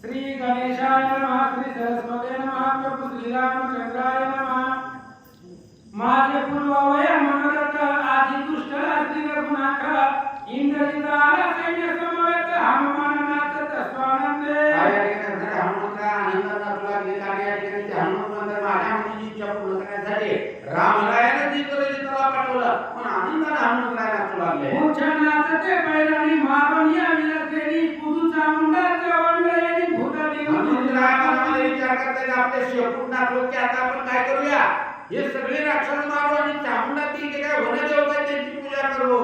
श्री गणेशाय नमः, श्री सरस्वती नमः, प्रभु श्री रामचंद्राय नमः। माझे पूर्ववय मनोरथ आदि दुष्ट अस्थिर गुणाख इंद्रजित आला सैन्य समवेत हनुमाननाथ स्वानंदे। या ठिकाणी हनुमंता आनंदाला तुला गेला या ठिकाणी हनुमंत माझ्या मुलीची इच्छा पूर्ण करण्यासाठी रामरायाने इंद्रजिताला पाठवलं पण आनंदाने हनुमंताला तुला लागले। उच्चनाथ ते बैराणी मारून या विनसेनी पुदू चामुंडाच्या वंडयानी भूतानी हनुमंतरायाने विचार करते आपले शेपूटना लोक आता आपण काय करूया हे सगळे राक्षस मारू आणि चामुंडा ती काय वनदेवता त्यांची पूजा करू।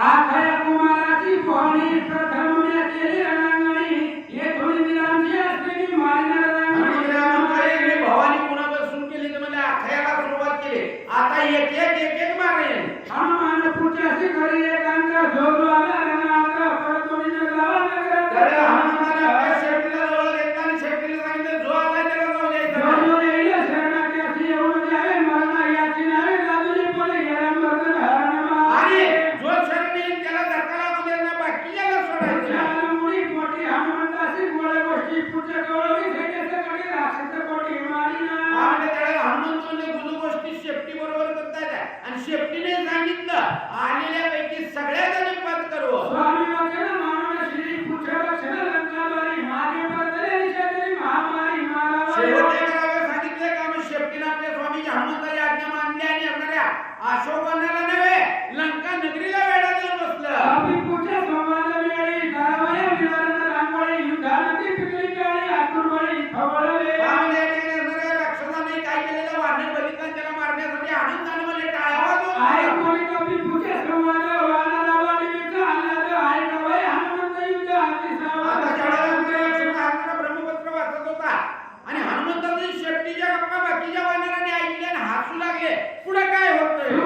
आखया कुमाराची पोहणी प्रथम मी केली रणांगणी येथून वीरांची असलेली मारणार रणांगणी भवानी पुन्हा बसून केली तर म्हणजे आखयाला सुरुवात केली आता एक एक मारेन। हनुमान पुढच्याशी घरी एकांत झोलो आला रणांगण परतोनी गावा नगर तर हनुमानाला आपल्या शेपटीला जवळ घेतला आणि शेपटीला सांगितलं जो आला त्याला जाऊ द्यायचं। झोलो येईल शरणार्थी येऊन द्यावे मरणा याची नावे लाजून पडे गेला मर्दन हरणमा आणि जो शरणी त्याला धक्का लागू देणार बाकीच्याला सोडायचं। मुळी मोठी हनुमंताची गोळ्या गोष्टी पुढच्या गवळी सैन्याच्या कडे राक्षस कोटी मारिना आणि त्याला हनुमंत म्हणजे गुजू गोष्टी शेपटी बरोबर करतायत आणि शेपटीने सांगितलं आलेल्या पैकी सगळ्या जणी पद करू। स्वामी वचन मानव श्री पुढच्या रक्षण लंकाद्वारी मागे परतले निषेधली महामारी मारावा शेवटी करावं सांगितलं का मग शेपटीने आपल्या स्वामीची हनुमंताची आज्ञा मानली आणि येणाऱ्या अशोकाला नव्हे लंका नगरीला वेढा देऊन बसलं। स्वामी पुढच्या संवाद वेळी करावया विरारन रांगोळी युद्धानंदी पिकली काळी आकुरवळी खवळले पावले येणाऱ्या राक्षसाने काय केलेलं वानर बलिदान त्याला मारण्यासाठी आनंदाने मला टाळ्या वाजवून आई कोणी कपी पुढच्या संवाद वानरावाडी विच आलाद आई कवय हनुमंत युद्ध अतिसावा आता शाळेला ब्रह्मपत्र वाचत होता आणि हनुमंताची शेपटीच्या गप्पा बाकीच्या वानरांनी ऐकले आणि हसू लागले पुढे काय होतंय।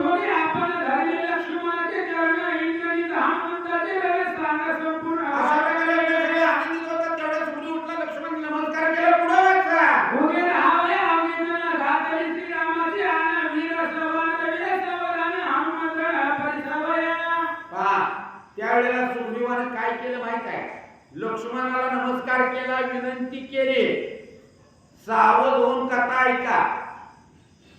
थोडी आपण धरले लक्ष्मणाचे चरण इंद्रजित हनुमंताचे रवे सांग संपूर्ण अशा प्रकारे सगळे आनंदित होतात तेवढ्या सुरू उठला लक्ष्मण नमस्कार केला पुढे वाचा उगे राहावे अवघेजना घातली श्रीरामाची आन वीर सवान हनुमंत परिसवया पहा त्यावेळेला सुग्रीवाने काय केलं माहित आहे लक्ष्मणाला नमस्कार केला विनंती केली सावध होऊन कथा ऐका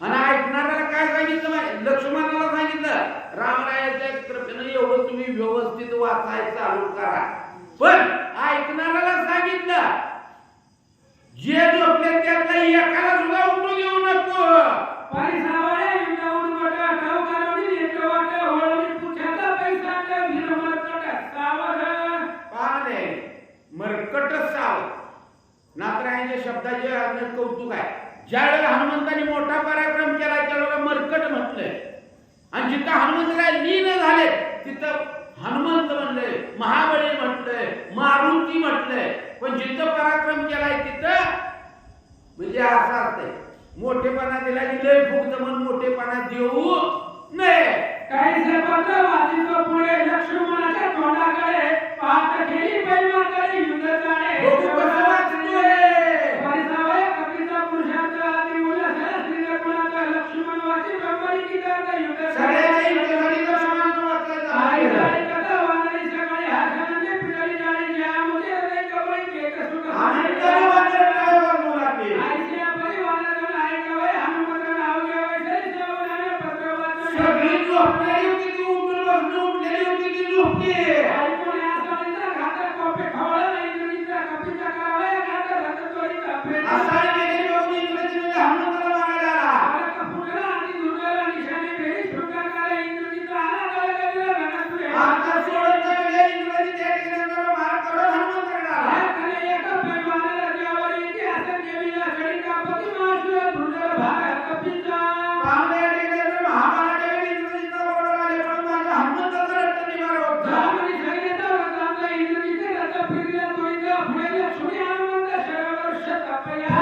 आणि ऐकणाऱ्याला काय सांगितलं लक्ष्मणाला सांगितलं रामरायाच्या कृपेने एवढं तुम्ही व्यवस्थित वाचाय चालू करा पण ऐकणाऱ्याला सांगितलं जे झोपले त्यातला एकाला सुद्धा उठू देऊ नको। परिसवया इंद्रावून बटा ठाव करवणी नेत्र वाट होळणी पुछाचा पैसा का वीरमरकट सावध पाहणे मरकट सावध नाथरायांच्या शब्दाचे अनेक कौतुक आहे। ज्यावेळेला हनुमंताने मोठा पराक्रम केला त्यावेळेला मरकट म्हटलंय आणि जिथं हनुमंत लीन झाले तिथं हनुमंत म्हणले महाबळी म्हटलंय मारुती म्हटलंय पण जिथं पराक्रम केलाय तिथं म्हणजे असं असतंय मोठेपणा दिला की लय फुगत म्हणून मोठेपणा देऊ नये। काही पत्र वाचित पुढे लक्ष्मणाच्या तोंडाकडे पाहत केली पैमाकडे युद्ध चाले कसं वाचतोय परिसवया कपीचा पुरुषार्थ आदी मुलं श्री रघुनाथ लक्ष्मण वाची ब्रह्मणी गीतार्थ युद्ध सगळ्याच्या युद्धासाठी लक्ष्मणानं आई वाचलं आई कथा वानरी सकाळी हर्षानंदे पिटाळी जाणी ज्या मुझे हृदय कवळी केक सुख आनंदाने वाचलं काय वाचू लागले। आईच्या परिवाराला आई कवय हनुमंत नाव घ्यावे तरी सवनाने पत्र वाचून सगळी झोपलेली होती ती उठून बसली उठलेली होती ती झोपली आई कोणी आसानीचा घातक कोपे खवळला इंद्रजीचा कपीचा करावया घातक रथतोरी कपे असा गेलेली बघून इंद्रजीने हनुमंताला मारायला आला। आला फुटला आणि दुर्गाला निशाने भेडी शृंगार इंद्रजीचा आला काळगलीला रणसुरे आता सोडत गेले इंद्रजी त्या ठिकाणी मार करत हनुमंताला आला। या खरे एक पैमानाला ज्यावर इतिहास देवीला छडी कापती माशुर दुर्गा भाग कपीचा पावले ठिकाणी महाभारताच्या इंद्रजीचा बरोबर आले पण माझ्या हनुमंताचा रट्ट निवार होता। ब्राह्मणी सैन्याचा रथांचा इंद्रजीचे रथ फिरला तो इंद्र पुढे लक्ष्मी हनुमंत शरवर्ष तपया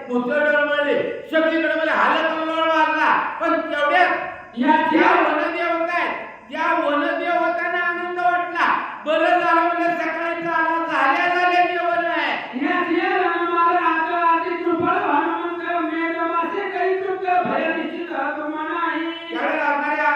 पुतळ डळमळले, सगळीकडे मला हालत कल्लोळ वाजला. पण तेवढ्यात या त्या वनदेवता आहेत, त्या वनदेवतांना आनंद वाटला. बरं झालं म्हणजे सकाळी झाल्या जेवण आहे. या रंगमाला आता आधी कृपा हनुमंत मेघमासे काही चुक भयनिश्चित तुम्हानाही. त्यावेळेला लागणाऱ्या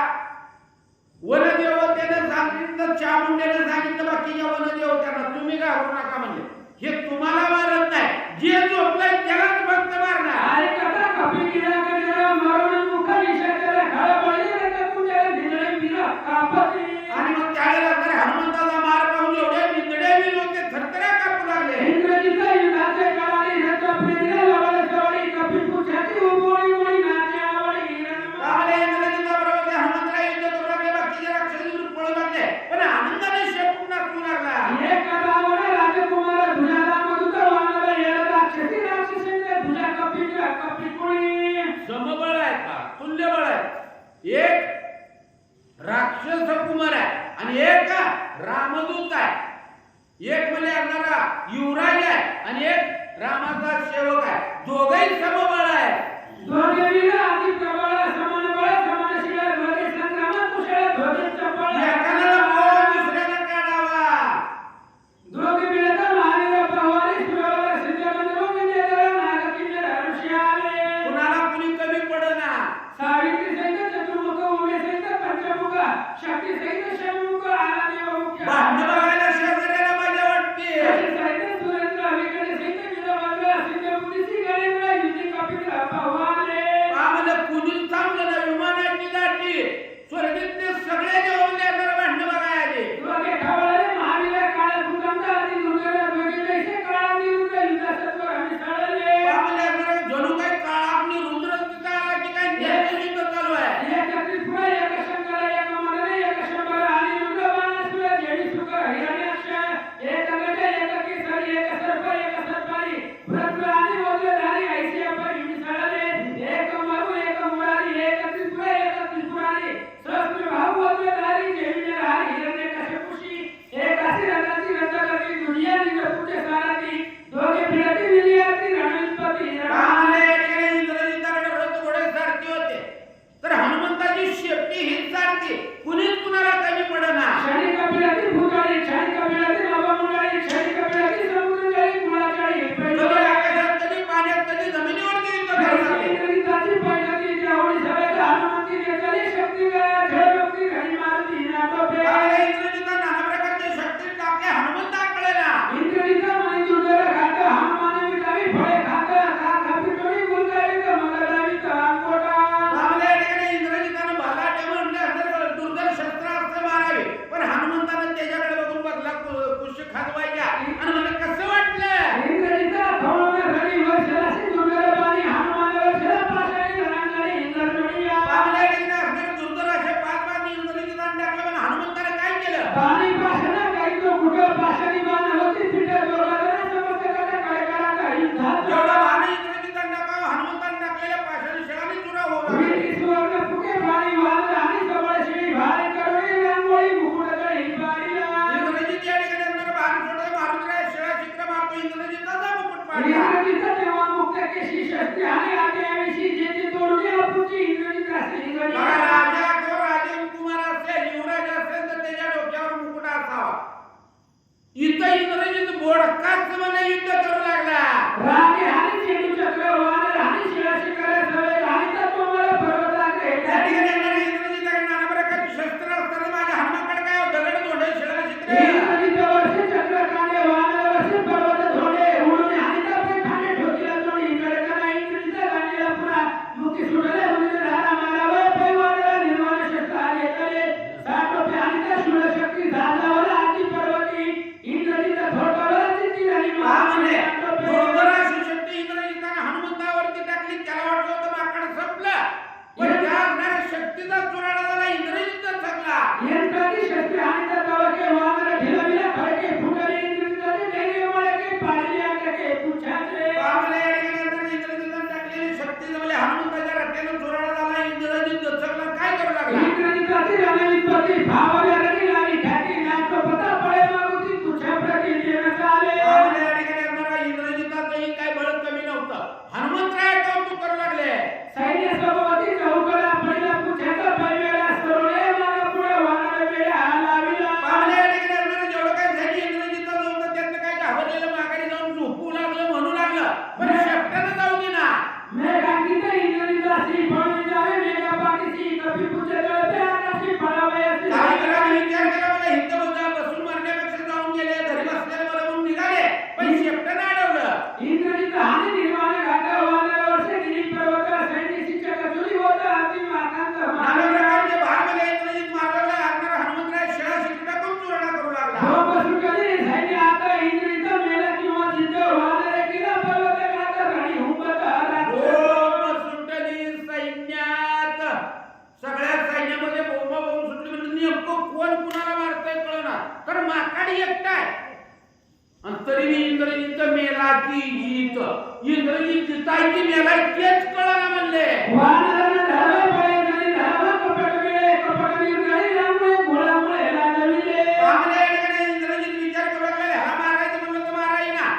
वनदेवतेनं सांगितलं, चामुंडेनं सांगितलं बाकीच्या वनदेवत्यांना, तुम्ही घाबरू नका म्हणले. हे तुम्हाला मारत नाही, जे झोपलंय त्यालाच फक्त मारणार. अरे कथा कपी गिरा गिरा मरण मुख विषयाला खळ पडले रे तुझ्या भिडळे बिरा कापती. आणि मग त्यावेळेला लागणाऱ्या हनुमंताचा मार पाहून एवढे बिंदडे बी लोक थरथरा कापू लागले. इंद्रजीचा युद्धाचे काळाने ह्याच्या प्रेतीला लवळ सवडी कपी पुछाची उबोळी उडी नाचे आवडी. त्यामुळे इंद्रजीचा बरोबर त्या हनुमंताला युद्ध करू लागले, बाकीचे राक्षस दूर पळू लागले. पण आनंदाने शेपूट नाचू लागला. एक कथावणे राजकुमार धुजाला मधुत वानर येळ राक्षसी राक्षसींचे धुजा कपी कुणी. समबळ आहे का तुल्यबळ आहे. एक राक्षस कुमार आहे आणि एक रामदूत आहे. एक म्हणजे असणारा युवराज आहे आणि एक रामाचा सेवक आहे. दोघेही समबळ आहे. दोघे वीर आदि प्रबळ समान बळ समान शिळ दोघे संग्रामात कुशळ दोघे चपळ. एकाला बोल दुसऱ्याला काढावा. दोघे मिळत महावीर प्रवारी सुरवर सिद्धगंधर्व विजयधर नागकिन्नर ऋषी. कुणाला कुणी कमी पडना. सावित्री सहित चतुर्मुख उमे सहित पंचमुख शक्ती सहित षण्मुख आरादेव मुख्य. भांडण बघायला शेजाऱ्याला मजा वाटते. सहित सुरेंद्र अलीकडे सहित वीरभद्र सिद्धबुद्धीसी गणेंद्र युधी कपिल पवाले. आम्हाला कुणीच थांबलं ना. विमानाची दाटी स्वर्गीतले सगळे जेवण येणार भांडण बघायला. दोघे खवळले महावीर काळ भूकंप आदि दुर्गम दोघे जैसे काळा निरुद्र युद्धासत्व मिसळले. आम्हाला जणू काही काळाग्नी रुद्र तिथं आला की काय त्याचं युद्ध चालू आहे. एक त्रिपुर एक शंकर एक मदन एक शंभर आणि रुद्र बाणासुर जेडी सुकर हिरण्याक्ष एक गज एक केसरी एक सर्प एक सर्पारी वृत्र आणि वज्रधारी ऐसे अपरी मिसळले. एक मरु एक मुरारी एक त्रिपुर एक त्रिपुरारी सहस्त्र भाऊ वज्रधारी जेडी हरी हिरण्यकश्यपुषी एक अशी रथाची रथगती दुनिया निजपुटे सारथी दोघे फिरती विलियाती रणविपती. आम्हाला इंद्रजिताकडे रथ घोडे सारखी होते, तर हनुमंताची शेपटी ही सारखी. कुणीच कुणाला कमी पडना. क्षणी कपिलाती भूताळी क्षणी कपिलाती नवमुंडाळी क्षणी कपिलाती समुद्रजाळी कुळाचाळी. कधी आकाशात कधी पाण्यात कधी जमिनीवरती युद्ध करतात. इंद्रजिताची पैजाची जावळी सवेत हनुमंती नेतली शक्ती जयभक्ती घडी मारुती नाटोपे. आम्हाला इंद्रजिता नाना प्रकारच्या शक्ती टाकल्या हनुमंताकडे ना. इंद्रजिता म्हणे दुर्धर खात हनुमान विटावी फळे खात खापिटोळी गुंजाळी मगलावी अंगोटा. आम्हाला इंद्रजितानं भलाटे म्हणले तर दुर्धर शस्त्रास्त्र मारावे, पण हनुमंतानं त्याच्याकडे बघून बघला कुश खाजवायच्या आणि मला कसं वाटलं. इंद्रजिता धवळवे घडी वर्षासी दुर्धर बाणी हनुमान वर्षाला पाशाळी रणांगणी इंद्रजोडिया. आम्हाला दुर्धर असे 5 इंद्रजितानं टाकलं, पण हनुमंतानं काय केलं. बाणी पाशाला काही तो कुठं पाशाळी बाण होती पिठे दोघांना समर्थकाच्या कळकळाचा युद्धात. एवढा बाणी इंद्रजितानं टाकावं, हनुमंतानं टाकलेल्या पाशाने शेळाने चुरा होऊ वीर सुवर्ण फुके बाणी वाल आणि सबळ शिळी भारी करोडी रांगोळी मुकुटाच्या हिरबारीला. इंद्रजित या ठिकाणी अंदर बाण सोडत मारुतीला शेळा चित्र मारतो. इंद्रजिताचा मुकुट पाडला. इंद्रजित तेव्हा मुक्त केशी शक्ती आणि आज्ञाविषयी जेथे तोडली अपुची इंद्रजित असली गडी. बघा, राजा किंवा राजकुमार असेल, युवराज असेल तर त्याच्या डोक्यावर मुकुट असावा. इथं इंद्रजित बोडकाच मला युद्ध करू लागला. रागे आणि चेंडू चक्र वानर आणि शिळा शिकार सवय आणि तत्वमल पर्वताग्रे. त्या ठिकाणी येणारे इंद्रजिताकडे नाना प्रकारची शस्त्र असताना माझ्या हनुमाकडे काय होतं? दगड धोंडे शेळा चित्र. इंद्रजित वर्षे चक्र कांडे वानर वर्षे पर्वत धोंडे उडून आणि तपे खांडे ठोकीला जोडी कडकना इंद्रजित गांडीला पुन्हा मुक्ती सुटले म्हणजे धारा मारावे पैवाडला निर्माण शस्त्र आले तले साठोपे आणि त्या शूळ शक्ती झाजावर आती पर्वती इंद्रजित थोडवला तिची आणि म्हणजे दुर्धराची शक्ती इंद्रजितानं हनुमंतावरती टाकली. त्याला वाटलं होतं माकड संपलं, पण त्या असणाऱ्या शक्तीचा चुराडा झाला. इंद्रजितच थकला. यंत्राची शक्ती आणि त्या तवके वानर ढिलविला फडके फुटले इंद्रजिताचे ढेगे वळके पाडले आटके पुछाचे. आम्हाला या ठिकाणी इंद्रजितानं टाकलेली शक्ती जमली. हनुमंताच्या रट्ट्यानं चुराडा झाला. इंद्रजित थकला. काय करू लागला. इंद्रजिताची रणविपत्ती भावाव्या रणी लावी ठाकी नाचो पता पळे मागुती पुछा प्रति देण्यात आले. आम्हाला या ठिकाणी इंद्रजिताचंही काय बळ कमी नव्हतं. हनुमंत सगळ्या सैन्यामध्ये बोंबा बोंब सुटली म्हणजे नेमकं कोण कुणाला मारतंय कळणार. तर माकाडी एकटाय आणि तरी मी इंद्रजित मेला की जीत, इंद्रजित जिताय की मेलाय तेच कळना म्हणले. वानरांना धावे पळे जरी धावा कपट मिळे कपट निर्गळी रामुळे घोळामुळे लाजविले. चांगले ठिकाणी इंद्रजित विचार करू लागले, हा मारायचं म्हणलं तर माराय ना,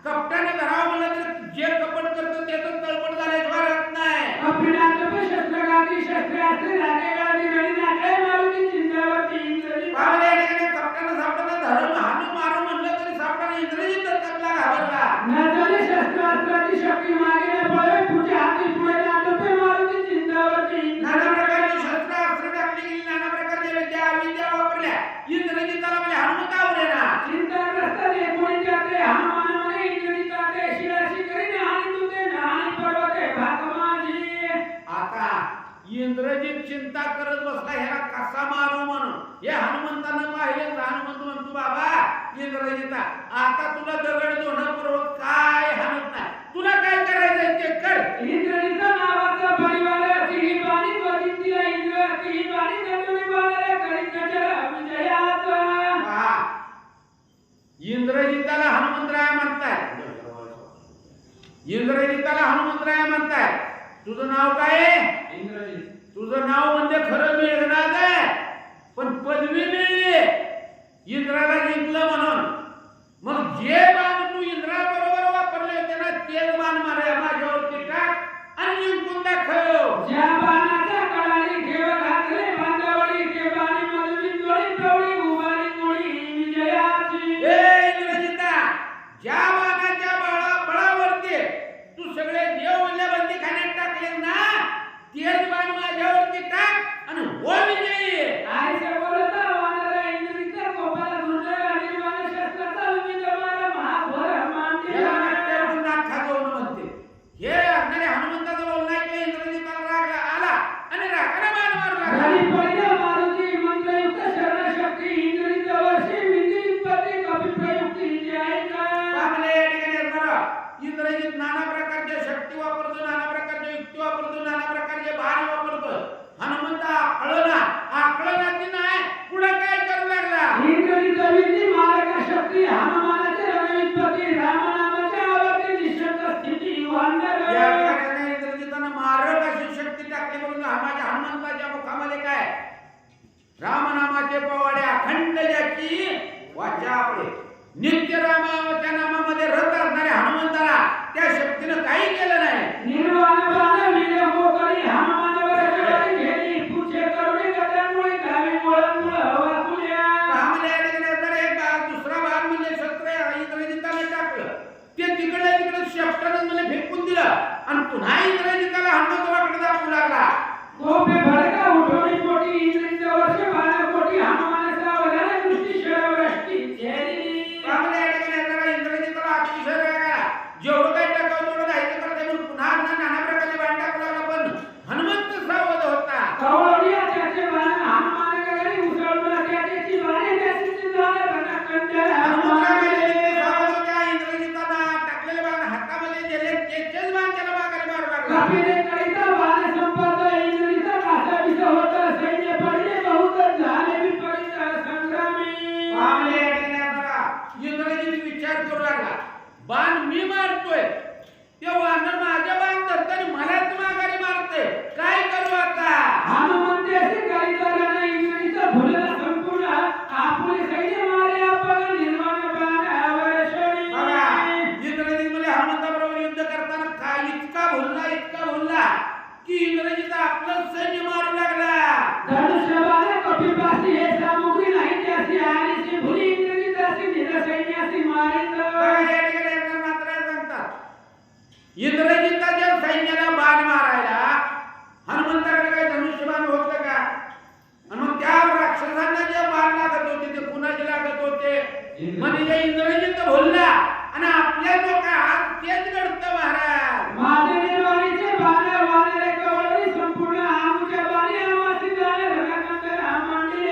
कपटाने धरावं म्हणलं तर जे कपट करतं त्याचं तळपट झाल्याशिवाय राहत नाही. कपिनाथ शस्त्रगाती शस्त्रास्त्रे नाकेगादी गडी नाके मारुती चिंतावरती इंद्रजित. चांगले ठिकाणी कपटानं सापडलं धरून हाणून मारू म्हणलं तरी सापडा इंद्रजित आपला घाबरला. नजरे शस्त्रास्त्राची शक्ती मागे न पळे पुढे हाती पुढे नाटपे मारुती चिंतावरती. नाना प्रकारची शस्त्र अस्त्र टाकली गेली, नाना प्रकारच्या विद्या अविद्या वापरल्या. इंद्रजिताला म्हणजे हनुमंत आवडेना. चिंताग्रस्त देखोनी त्याते हनुमान मने इंद्रजिताते शिराशी करीने हानी तुते नानी पर्वते भागमाजी. आता इंद्रजित चिंता करत बसला ह्याला कसा मारू म्हणून. हे हनुमंतानं पाहिले, हनुमंत म्हणतो बाबा इंद्रजिता आता तुला दगड दोन पर्वत काय हाणत नाही, तुला काय करायचंय ते कर. इंद्रजित नावाचा परिवार तिही बाणी त्वजितीला इंद्र तिही बाणी दंडुनी बाणारे करीत गजर विजयाचा. इंद्रजिताला हनुमंतराय म्हणताय, इंद्रजिताला हनुमंतराय म्हणताय. तुझं नाव काय आहे? इंद्रजित. तुझं नाव म्हणजे खरं मेघनाद आहे, पण पदवी मिळली इंद्राला जिंकलं म्हणून. मग जे बाण तू इंद्राबरोबर वापरले होते ना तेच बाण माझ्यावरती टाक आणि जिंकून दाखव. ज्या बाणाच्या कडाने ठेव घातले बांधावळी ते बाणी मधुरी जोडी प्रौढी उभारी गोळी विजयाची. ए इंद्रजिता, ज्या बाणाच्या बळावरती तू सगळे देव बंदी खाण्यात टाकले ना तेच बाण माझ्यावरती टाक आणि हो विजयी. आयसे बोलता वानरा इंद्रित गोपाल दुर्जय अनिर्वाण शस्त्राचा विविध मार महाभर मांडे. याला नाट्यावरून नाक खाजवणं म्हणते. हे असणारे हनुमंताचं बोलणं ऐकलं इंद्रजिताला राग आला आणि रागाने बाण मारू लागला. घरी पडल्या मारुती मंत्रयुक्त शरणशक्ती इंद्रित वर्षी विंदिपती कपी प्रयुक्ती जयका. चांगले या ठिकाणी असणारा इंद्रजित नाना प्रकारच्या शक्ती वापरतो, नाना प्रकारच्या युक्ती वापरतो, नाना प्रकारचे बाण वापरतो. हनुमंत आकळना की नाही पुढे काय करू लागला. इंद्रित विंदी मारक शक्ती हनुमानाचे रविपती रामनामाच्या आवती निशंक स्थिती वांडर. या ठिकाणी इंद्रजितानं मारक अशी शक्ती टाकली म्हणून माझ्या हनुमंताच्या मुखामध्ये काय रामनामाचे पवाडे अखंड ज्याची वाचा आपले नित्य रामाच्या नामामध्ये रत असणाऱ्या हनुमंताला त्या शक्तीनं काही केलं नाही. निर्वाण बाण वीर मोकळी हनुमानावर जवारी घेली पुढचे करुणे गदामुळे गावी मुळमुळ हवा तुल्या. आम्हाला या ठिकाणी असणारे एक दुसरा भाग म्हणजे शस्त्र इंद्रजिताने टाकलं, ते तिकडे शेपटानं मला फेकून दिलं आणि पुन्हा इंद्रजिताला हनुमंत वाकडे दाखवू लागला. कोपे भडका उठवणी पोटी इंद्रित वर्ष बाण कोटी हनुमानाचा वदन दृष्टी शरवृष्टी चेरी. आम्हाला या ठिकाणी असणारा इंद्रजिताला अतिशय राग आला. जेवढं काही टाकावं तेवढं जायचं करते म्हणून पुन्हा नाना प्रकारचे बाण टाकू लागला. पण हनुमंत सावध होता. कवळिया त्याचे बाण हनुमानाकडे उसळून त्याची बाणे त्याची जाणे रणकंडर हनुमानाने. सावध होता. इंद्रजिताला टाकलेले बाण हातामध्ये गेले, तेच बाण त्याला माघारी मारू लागला. कपिले करिता बाण संपत इंद्रित कासावीस होत सैन्य पडले बहुत झाले विपरीत संग्रामी. आम्हाला या ठिकाणी असणारा इंद्रजित विचार करू लागला, बाण मी मारतोय ते वानर माझ्या बाण धरताना मलाच माघारी मारते, काय करू आता. हनुमंत असे करिता रण इंद्रित भुलला संपूर्ण आपुले सैन्य मारे आपण निर्वाण बाण वर्षणी. बघा इंद्रजित म्हणजे हनुमंताबरोबर युद्ध करताना काय इतका भुलला की इंद्रजित आपलं सैन्य मारू लागला. धनुष्य बाण कपिपासी हे सामुग्री नाही त्याची आलीची भुली इंद्रिताची निरसैन्याची मारित. बघा या ठिकाणी एकदा मात्र सांगतात इंद्रजिताच्या सैन्याला बाण मारायला हनुमंताकडे काय धनुष्यबाण होतं का. आणि मग त्या राक्षसांना जे बाण लागत होते ते कुणाचे लागत होते म्हणजे इंद्रजित बोलला आणि आपल्या डोक्यात तेच घडतं महाराज. माझे निर्वाणीचे बाण वानरे कवळी संपूर्ण आमच्या बाणी आमासी जाणे रणकंडर हा मांडले.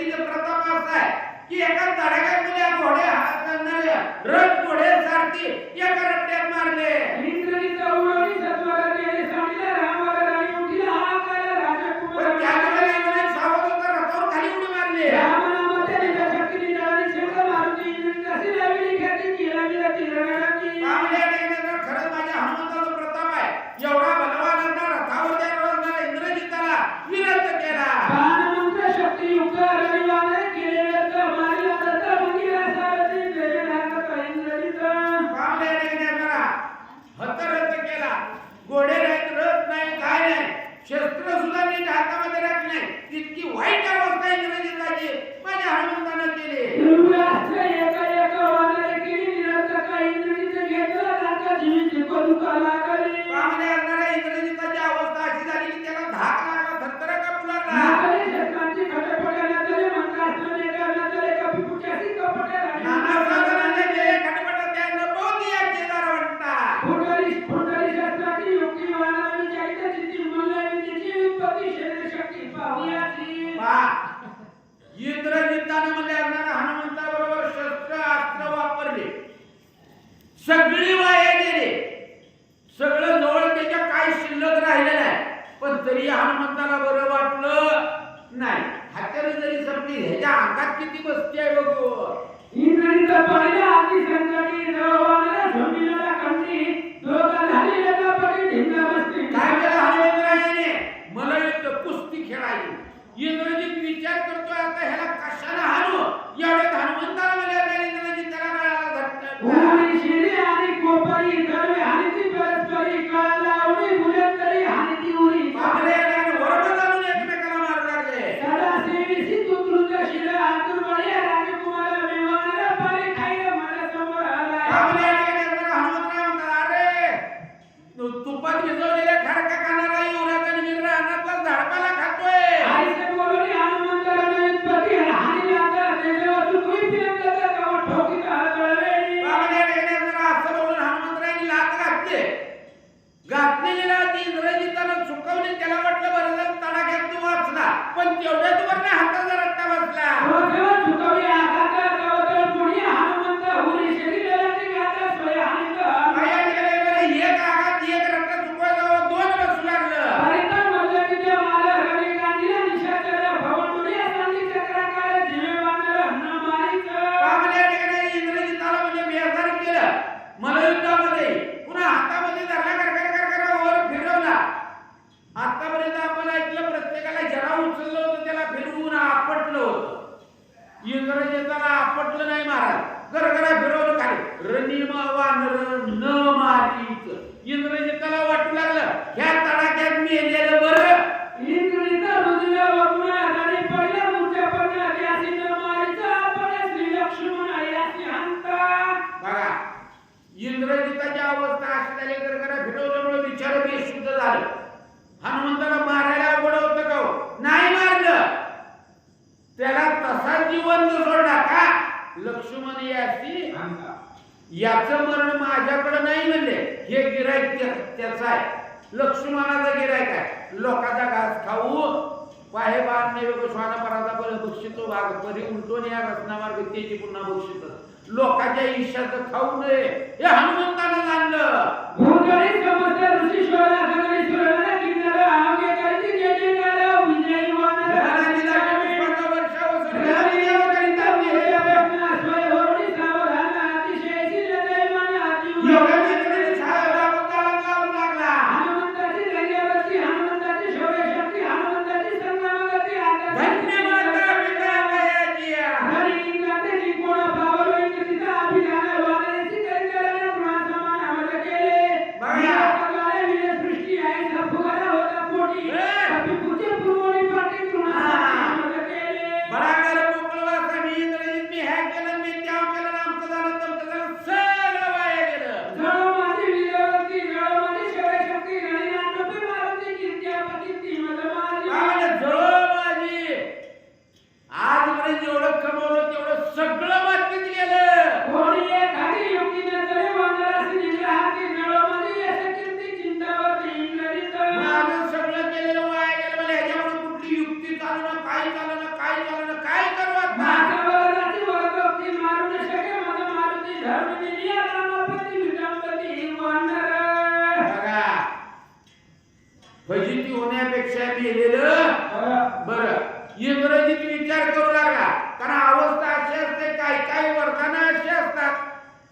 शक्तीचा प्रताप असा आहे की एका तडाख्यामध्ये घोडे हात करणारे रथ घोडे सारखी एका रट्ट्यात मारले. इंद्रजित उडवली सत्वरात येणे सांगितले रामाला राणी उठीला हाकाला राजकुमार पण त्या वेळेला सावध होता रथावर खाली उडी मारली. रामनामाच्या निजा शक्तीने जाणी शेंड मारुती इंद्रजित अशी लावली ख्याती केला विराची रणराची पावल्या टेकण्याचा खरंच माझ्या हनुमंताचा प्रताप आहे. एवढा बलवान असणारा रथावर जाणारा इंद्रजिताला विरत केला. बाणमंत्र शक्तियुक्त रविवाने केले व्यर्थ मारिला दत्त मंदिरा सारथी प्रेरणागत इंद्रजित पावल्या टेकण्याचा हतरथ केला. घोडे नाहीत, रथ नाही, काय नाही, शस्त्र सुद्धा नीट हातामध्ये राखले नाही. इतकी वाईट अवस्था इंद्रजिताची माझ्या हनुमंतानं केली. ध्रुवास्त्र एका एका वानरे केली निरर्थक इंद्रजित घेतला नाका जीवित कोलुकाला करी पावल्या असणाऱ्या इंद्रजिताची अवस्था अशी झाली की त्याला धाक लागला, थरथर कापू लागला. नाकाने शस्त्रांची खटपट नजरे मंत्रास्त्र नेका नजरे कपिपुट्यासी कपटे नाना साधनाने जे खटपट त्या नभोवती या केदारवंता. फुंडरी शस्त्राची युक्ती वानरांनी चैत्य चित्ती मल्लविद्येची उत्पत्ती शरीर शक्ती पाहुयाची पहा, इंद्रजिताने म्हणजे असणाऱ्या हनुमंताबरोबर शस्त्र अस्त्र वापरले. सगळी वाया गेली. सगळं जवळ त्याच्या काय शिल्लक राहिले नाही. पण तरी हनुमंताला बरं वाटलं नाही. हात्याने जरी संपली, ह्याच्या अंगात किती बसती आहे बघू. इंद्रजित पडला आधी संकटी देवाला झोंबिला कंठी लोका झाली लकापटी ढिंगा बसती काय केलं हनुमंतरायाने? मला युद्ध कुस्ती खेळायची. इंद्रजित विचार करतोय आता ह्याला कशाला हाणू. एवढ्यात हनुमंताला म्हणजे इंद्रजिताला कळाला घटना. उडी शिरी आणि कोपरी कडवे आणि ती परस्परी कळला उडी बुलंदरी आणि ती उडी बापरे, आणि वरम जाऊन एकमेकाला मारू लागले. सदा सेवी सिद्धुतृंग शिर आतुरबळी राजकुमार विमानाला पाले खायला मला समोर आला बापरे, आणि हनुमंतराय म्हणतात, अरे तुपात भिजवलेल्या खडका खाणारा युवराज आणि वीर रानातला झाडपाला खातोय. आईसे बोलली हनुमंताला उत्पत्ती आणि आता देवा चुकवी फिरंदाचा गाव ठोकीत हातळवे बापरे, आणि असं बोलून हनुमंतरायांनी लाथ घातली. घातलेली लाथ इंद्रजितानं चुकवली. त्याला वाटलं बरं झालं तडाख्यात तू वाचला. पण तेवढ्याच वरनं हाताचा रट्टा बसला. देवा चुकवी आघाता गावतळ पुढे हनुमंत हुरी शरीराची गाता सोय आणि बाया निघाले बरं, एक आघात एक रट्टा चुकवायला दोन बसू लागलं. परिता मल्लकीच्या माला रवी गांधीला निशाचर भवंडुडी असांनी चक्राकार जीवे वानर न मारीचं पावल्या ठिकाणी इंद्रजिताला म्हणजे बेजार केलं. मल्लयुद्धामध्ये पुन्हा हातामध्ये धरला, कर वर फिरवला. आतापर्यंत आपण ऐकलं प्रत्येकाला जरा उचललं होतं, त्याला फिरवून आपटलं होतं. इंद्रजिताला आपटलं नाही महाराज, गरगरा फिरवलं खाली. रणिमा वानर न मारीच. इंद्रजिताला वाटू लागलं ह्या तडाख्यात मेलेलं बरं. इंद्रजिता रुधिरा वगुणा आणि पहिला मूर्त्या पडला त्यासी न मारीचं आपण श्री लक्ष्मण यासी हंता बघा, इंद्रजिताची अवस्था अशी झाली, गरगरा फिरवल्यामुळे विचार बेशुद्ध झालं. हनुमंताला मारायला अवघड होतं का हो? नाही मारलं. त्याला तसा जिवंत सोडला का? लक्ष्मण यासी याचं मरण माझ्याकडे नाही म्हणले. हे गिराईक त्याचं आहे, लक्ष्मणाचं गिराईक आहे. लोकांचा घास खाऊ पाहे बाण नैवे श्वानपराचा बल बक्षितो भाग परी उलटून या रत्नामार्ग त्याची पुन्हा बक्षित. लोकांच्या ईशाचं खाऊ नये हे हनुमंतानं जाणलं. भूतरी समस्त ऋषीश्वरा सगळी सुरला किन्नर आगे करती जय जयकार विजयी वानर धनाजीला पुष्पाचा वर्षा वसुली देव करिता हे अपना स्वय होडी सावधान अतिशय सिद्धदैवान अतिउर एवढ्या निकटने छाया लावून लागला. हनुमंताची धैर्यवती हनुमंताची शौर्य शक्ती हनुमंताची संग्रामगती आता धन्यवाद विनायकाची. हरी इंद्राचे जिंकोणा पावलो इंद्रजिता अभिधान वानरेची करिकरण गुणासमान अमर केले बघा फजिती होण्यापेक्षा मेलेलं बरं. इंग्रजीत विचार करू लागला, कारण अवस्था अशी असते, काही वरदानं अशी असतात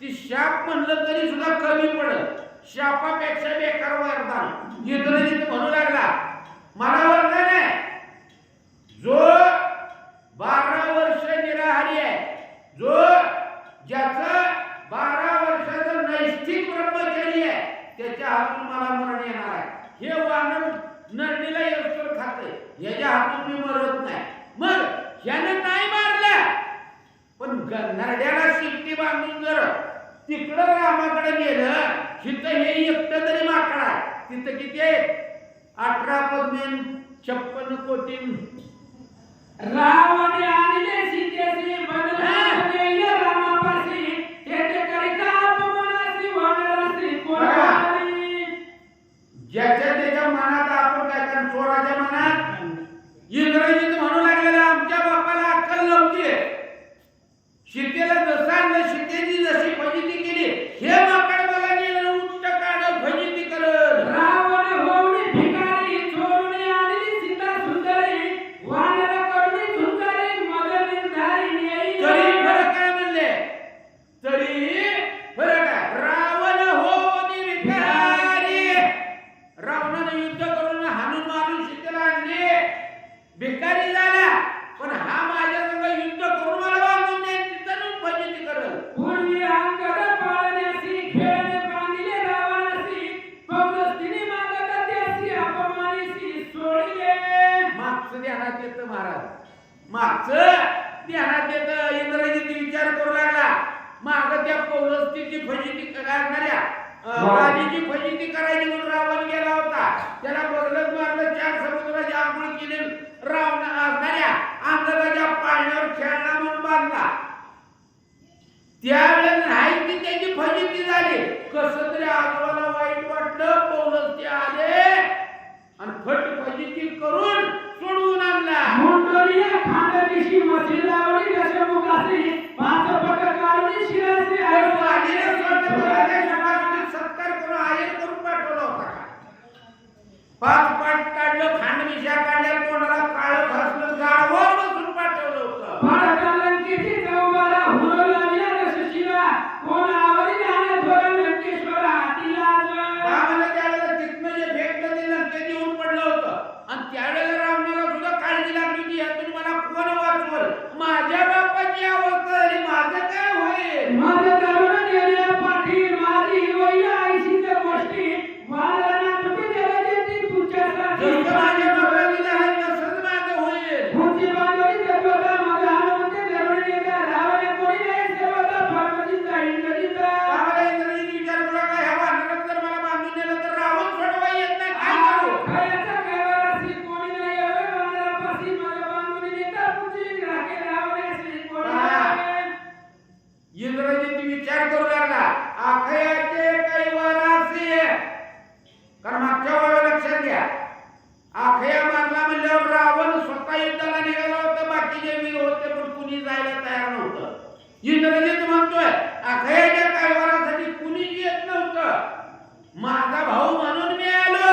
ती शाप म्हणलं तरी सुद्धा कमी पडत, शापापेक्षा बेकार वरदान. इंग्रजीत म्हणू लागला, मला वरदान आहे, जो 12 वर्ष निराहारी आहे, जो ज्याचं 12 वर्षाचं नैष्ठिक ब्रह्मचर्य आहे, त्याच्या हातून मला मरण येणार आहे. हे वानर नरडीला येऊन खाते, याच्या हातून मी मरत नाही. मग ह्याने नाही मारलं, पण नरड्याला शिट्टी बांधून जर तिकडं रामाकडे गेलं, तिथं हे एकटं तरी माकड आहे, तिथं किती आहे? 18 पद्मेन 56 कोटी. रावणे आणले सीतेसी बदले रामापाशी, तेथे करिता अपमानासी वानरासी कोणाली. ज्याच्या त्याच्या मनात आपण काय कर, चोराच्या मनात. इंग्रजीत म्हणू लागलेला, आमच्या बापाला अक्कल नव्हती, सीतेला जसं आणलं, सीतेची जशी फजिती केली, हे माकड मला नेलं उच्च काढ फजिती करत. रावण होऊन भिकारी, चोरून आणली सीता सुंदरी, वानर करून झुंजारी, मद निर्धारी नेई. तरी फरक काय म्हणले, तरी फरक आहे. रावण होऊन भिकारी, रावणानं युद्ध करून हाणून मारून सीतेला आणले, भिकारी झाला, पण हा माझ्या संग युद्ध करून मला बांधून दे, तिथं फजिती करत. पूर्वी अंगद पाळण्यासी, खेळणे बांधिले रावणासी, पौलस्तीने मागत त्यासी, अपमानीसी सोडिले. मागचं ध्यानात येतं महाराज, मागचं ध्यानात येतं. इंग्रजीत विचार करू लागला, माग त्या पौलस्तीची फजिती करणाऱ्या वालीची फजिती करायची म्हणून रावण गेला होता, त्याला बदलत मारलं, 4 समुद्राची आंघोळ केली, रावण असणाऱ्या अंगदाच्या पाळण्यावर खेळला म्हणून बांधला. त्यावेळेस नाही ती त्याची फजिती झाली. कसं तरी आजोबाला वाईट वाटलं, पौलस्ती आले आणि फट फजिती करून सोडवून आणला. मुंडोरिया खांडविशी मसी लावली दशमुखासी, 5 पट काढली शिरासी. सत्कार करून आयर करून पाठवला होता. 5 पाट काढलं, खांडविशा काढल्या, तोंडाला काळं घासलं, गावावर बसून पाठवलं होतं. लंकेची चौबाला हुरला सुशिला, कोण आवरी जाणे थोर लंकेश्वर हातीला. रामाला त्यावेळेला तिथनं जे फेकलं ते लंकेत येऊन पडलं होतं, आणि त्यावेळेला रावणाला सुद्धा काळजी लागली होती, यातून मला कोण वाचवल, माझ्या बापाची अवस्था झाली, माझं काय होईल. माझं तरुण गेल्या पाठी, माझी होईल आईशीच्या गोष्टी, वानरांना तुटी जगाची तुझ्यासाठी. जसं माझ्या बापाला झालं तसंच माझं होईल. पुढची बांधवी तत्वता माझा हनुमंत धरून येता, रावणे कोणी नाही सर्वता फार्मसीचा इंग्रजीचा. आम्हाला इंग्रजीत विचार करू लागला, ह्या वानरात जर मला बांधून नेलं तर रावण सोडवा येत नाही, काय करू. खऱ्याचा कैवारासी कोणी नाही यावे, वानरापाशी माझ्या बांधून नेता, पुढची राखे रावण्यासी कोणी नाही. इंग्रजीत विचार करू लागला, आखयाचे कैवारासी. कारण मागच्या वेळेला लक्षात घ्या, आखया मारला म्हणल्यावर रावण स्वतः युद्धाला निघाला होता, बाकीचे वीर होते पण कुणी जायला तयार नव्हतं. इंग्रजीत म्हणतोय, आखयाच्या कैवारासाठी कुणीच येत नव्हतं, माझा भाऊ म्हणून मी आलो,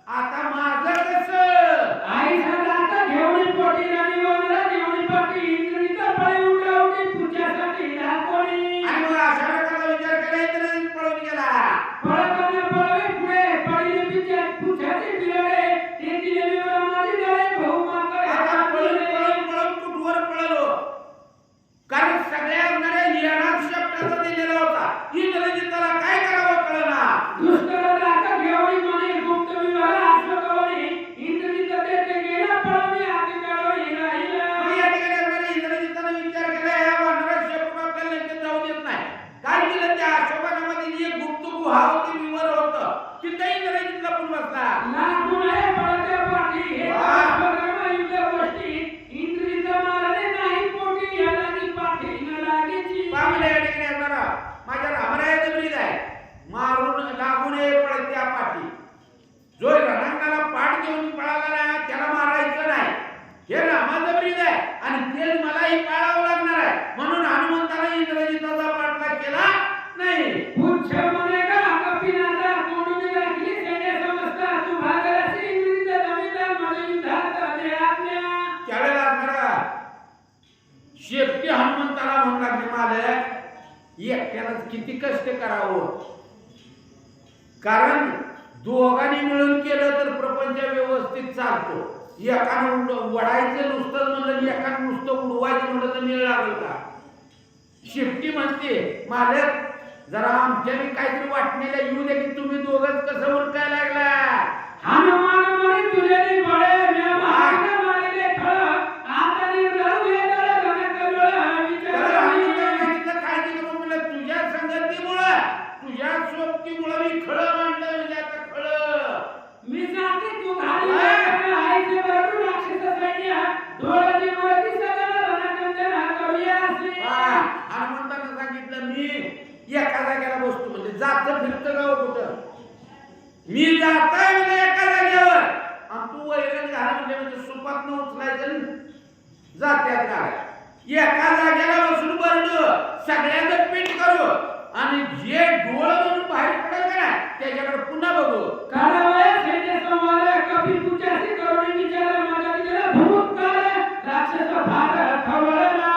आता माझं कसं. आईचा दाता घेऊन पोटी राणी वानरा घेऊन पाठी, इंद्रियचा पळे उठावते तुझ्यासाठी दाखवणी. आणि मग अशा प्रकारचा विचार केला, इंग्रजीत पळून गेला. पळताना पळवे पुढे, पळीने पिच्या पुछाचे बिरडे, ते दिलेले ब्रह्माचे डोळे भाऊ माकडे. आता पळून पळून पळून कुठवर पळलो, कारण सगळ्या असणाऱ्या येणार शब्दाचा दिलेला होता. इंग्रजीत त्याला काय करावं कळना. दुष्कर दाता घेऊन मने गुप्त विवाह आश्वकवणी, इंद्रियचा तेथे गेला पळवी आधी गाडवी राहिला. मग या ठिकाणी असणाऱ्या इंग्रजीत त्यानं विचार केला, ह्या वानरात शेपूट आपल्याला लंकेत जाऊ देत नाही. काय केलं, त्या अशोकानामध्ये जी एक गुप्त गुहा होती, विवर होतं, तिथे इंग्रजीत लपून बसला. लागून आहे पळत्या पाठी, हे आश्वकर्म युद्ध गोष्टी, इंद्रियचा मारणे नाही पोटी, याला की पाठी न लागेची. पावले या ठिकाणी असणारा माझ्या रामरायाचं ब्रीद आहे, मारून लागून ये पळत्या पाठी. जो रणांगणाला पाठ घेऊन पळाला नाही त्याला मारायचं नाही, हे रामाचं ब्रीद आहे, आणि तेच मलाही पाळावं लागणार आहे. म्हणून हनुमंताला इंग्रजीचा पाठलाग केला नाही. पुच्छ मने का कपिनाथा, कोणी राखली सैन्य समजता, तू भागरसी मालक एकट्यालाच किती कष्ट करावं, कारण दोघांनी मिळून केलं तर प्रपंच व्यवस्थित चालतो. एकानं वडायचं नुसतं म्हणलं, एकानं नुसतं उडवायचं म्हणलं तर मिळ लागल का? शेपटी म्हणते मालक जरा आमच्याने काहीतरी वाटणीला येऊ दे की तुम्ही दोघंच कसं उरकायला लागला. हनुमान मरी तुझे नी बळे म्या मारले मारले खळ आता नी लढू हे दळ धनक डोळ विचार काय केलं म्हणलं, तुझ्या संगतीमुळे तुझ्या सोबतीमुळे मी खळ मांडलं. म्हणजे आता खळ मी जाते तू घाली आईचे बरोबर राक्षस सैन्य डोळ्याची वरती सगळं रणकंदना करूया असे. हनुमंतानं सांगितलं मी एका जागेला बसतो, म्हणजे जातं फिरतं गाव कुठं, मी जाताय म्हणजे एका जागेवर, आणि तू वैरण घाल म्हणजे सुपात न उचलायचं जात्यात काय. एका जागेला बसून बरडू सगळ्याचं पीठ करू आणि जे डोळ म्हणून बाहेर पडेल का त्याच्याकडे पुन्हा बघू. काळावया सैन्य संवार कपी पुचासी करुणी विचार मागा दिला भूतकाळ राक्षस भार खवळला.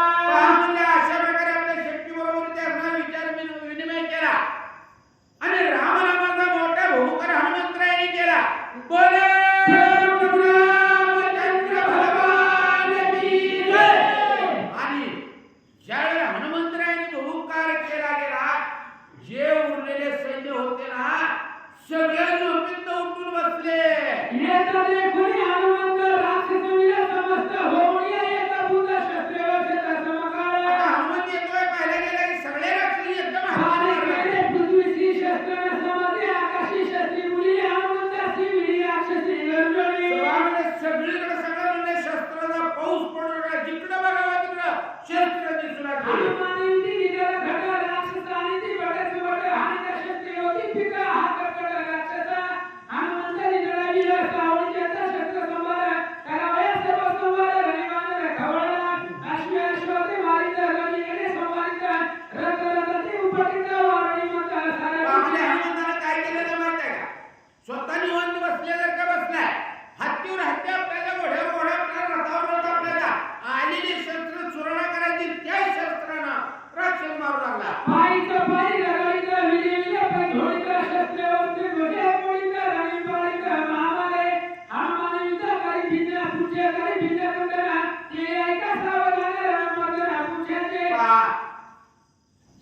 अशा प्रकारे आपल्या शेपटी बरोबर त्यांना विचार विनिमय केला आणि रामनामाचा मोठा भूकर हनुमंतरायांनी केला. बोले रामचंद्र भगवान की जय. आणि ज्यावेळी हनुमंतरायांनी भूकार केला गेला, जे उरलेले सैन्य होते ना सगळे झोपेत उठून बसले. येता देखुनी हनुमंत राक्षस वीर समस्त होऊया एका भूत शस्त्रवर शेता समकाळ. आता हनुमंत येतोय, पाहिला गेला की सगळे राक्षस एकदम हात केले पृथ्वीची शस्त्र समाधी आकाशी शस्त्री मुली हनुमंताची वीर राक्षसी गरजणी. सगळीकडे सगळं म्हणजे शस्त्राचा पाऊस पडू लागला. जिकडे बघावं तिकडं शस्त्र दिसू लागली. हनुमानी ती निघाला खडा राक्षस आणि ती बडच बड आणि त्या शस्त्री होती पिका हात कड राक्षस. हनुमंत निघाला वीर सावळीचा शस्त्र संभार करावया सर्व संभार रणिवान खवळला. अश्वाते मारित गणिकडे संभारित रथ रथते उपटित वारणी मत आपल्या सारे. हनुमंतानं काय केलं ते माहिती आहे का? स्वतः निवांत बसले का बसलाय, हत्तीवर हत्ती आपल्याला, घोड्यावर घोडा आपल्याला, रथावर रथ आपल्याला, आलेली शस्त्र चुरणा करायची त्या शस्त्रानं राक्षस मारू लागला. पायीचं पायी रगडीचं विलीविलं पण धोळीचं शस्त्रवरती ध्वजा पोळीचं राणी पाळीचं महामारे. हनुमान युद्ध करी भिन्न पूज्य करी भिन्न कुंडला ते ऐका सावधान रणमर्दन पूज्याचे.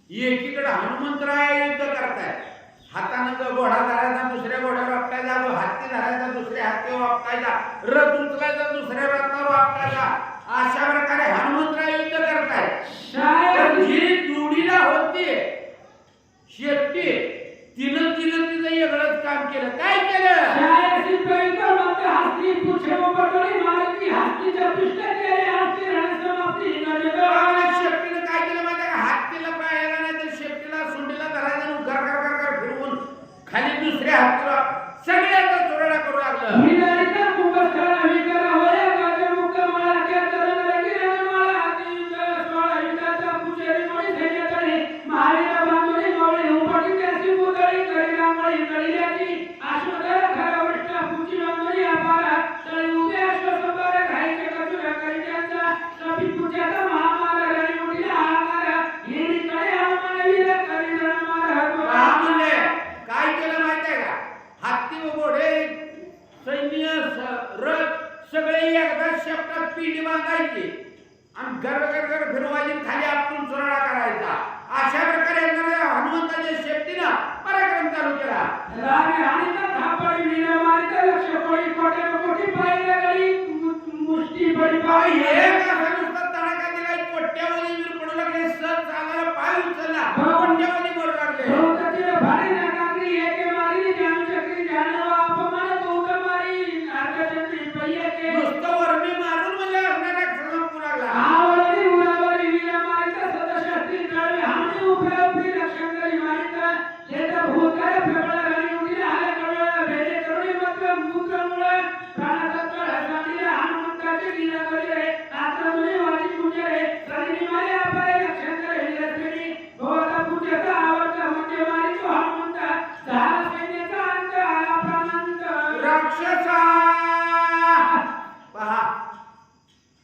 एकीकडे हनुमंतराय युद्ध करताय, हातानं घोडा धरायचा दुसऱ्या घोड्यावर आपटायचा, हत्ती धरायचा दुसऱ्या हत्तीवर आपटायचा, रथ उचलायचा दुसऱ्या रथावर आपटायचा. अशा प्रकारे हनुमंतराय युद्ध करताय. शायर जी जोडीला होती शेपटी तिनं तिचं वेगळंच काम केलं. काय केलं? शायर सिद्धैतो मत हस्ती पूछे बडोली मारती हस्तीच्या पृष्ठ केले हस्ती रणसमाप्ती नजर. शेपटीनं काय केलं माहिती का? हत्तीला पायाला नाही तर शेपटीला सुंडीला धरायचं, घर घर घर घर फिरवून खाली दुसऱ्या हत्तीला सगळ्याचा चोरडा करू लागलं. विनायका कुंभस्थळ विकर होया गाजमुक्त माळा त्या तरुण लगी रणमाळा हाती युद्ध सोळा युद्धाचा पुजेरी मोळी सैन्यातळी महावीरा बांधुरी मावळी उपटी त्याची पुतळी करी रामळी कळील्याची अश्वधर खरावष्ट पुची बांधुरी अपारा तळी उभे अश्वसंभार घाईचे कचुर करी त्यांचा कपी पुजाचा महामार रणी उठीला हाकार हिंदी कडे हनुमान वीर करी रणमार म्हणले काय केलं माहितीये का? हत्ती व घोडे सैन्य रथ सगळे एकदा शेपटात पिंडी बांधायची आणि घर घर घर फिरवायची, खाली आपटून चोरडा करायचा. अशा प्रकारे हनुमंताच्या शेपटीनं पराक्रम चालू केला. राणी हाणीचा थापडी वीणा मारिता लक्ष कोळी कोटे कोटी पाहिला गडी मुष्टी पडी पाय एक असा नुसता तडाखा दिला, कोट्यावधी वीर पडू लागले. सर चालायला पाय उचलला, कोट्यावधी मरू लागले. बहुताची भारी नाकांत्री एके मारी जानू चक्री जानवा अपमान गौतम मारी अर्धचंद्री पय्यके नुसतं वरमी मारून म्हणजे असणारा संपू लागला. आवळी उरावरी वीणा मारिता सदशस्त्री तळवे हाणी उभ्या उभी लक्षंगरी मारिता लेता भूताय फेवळा राणी उडीला हाय कळवळा भेजे करुणी मत्र मूत्रमुळ प्राणतत्व हसाडीला हनुमंताचे लीला करी रे आत्रमुने वाजी पूजे रे रणिनी मारे अपाय लक्षंगर हिरस्मिनी भवता पूजेचा आवडता म्हणजे मारितो हनुमंता झाला सैन्याचा अंत आला प्राणांत. राक्षसा पहा,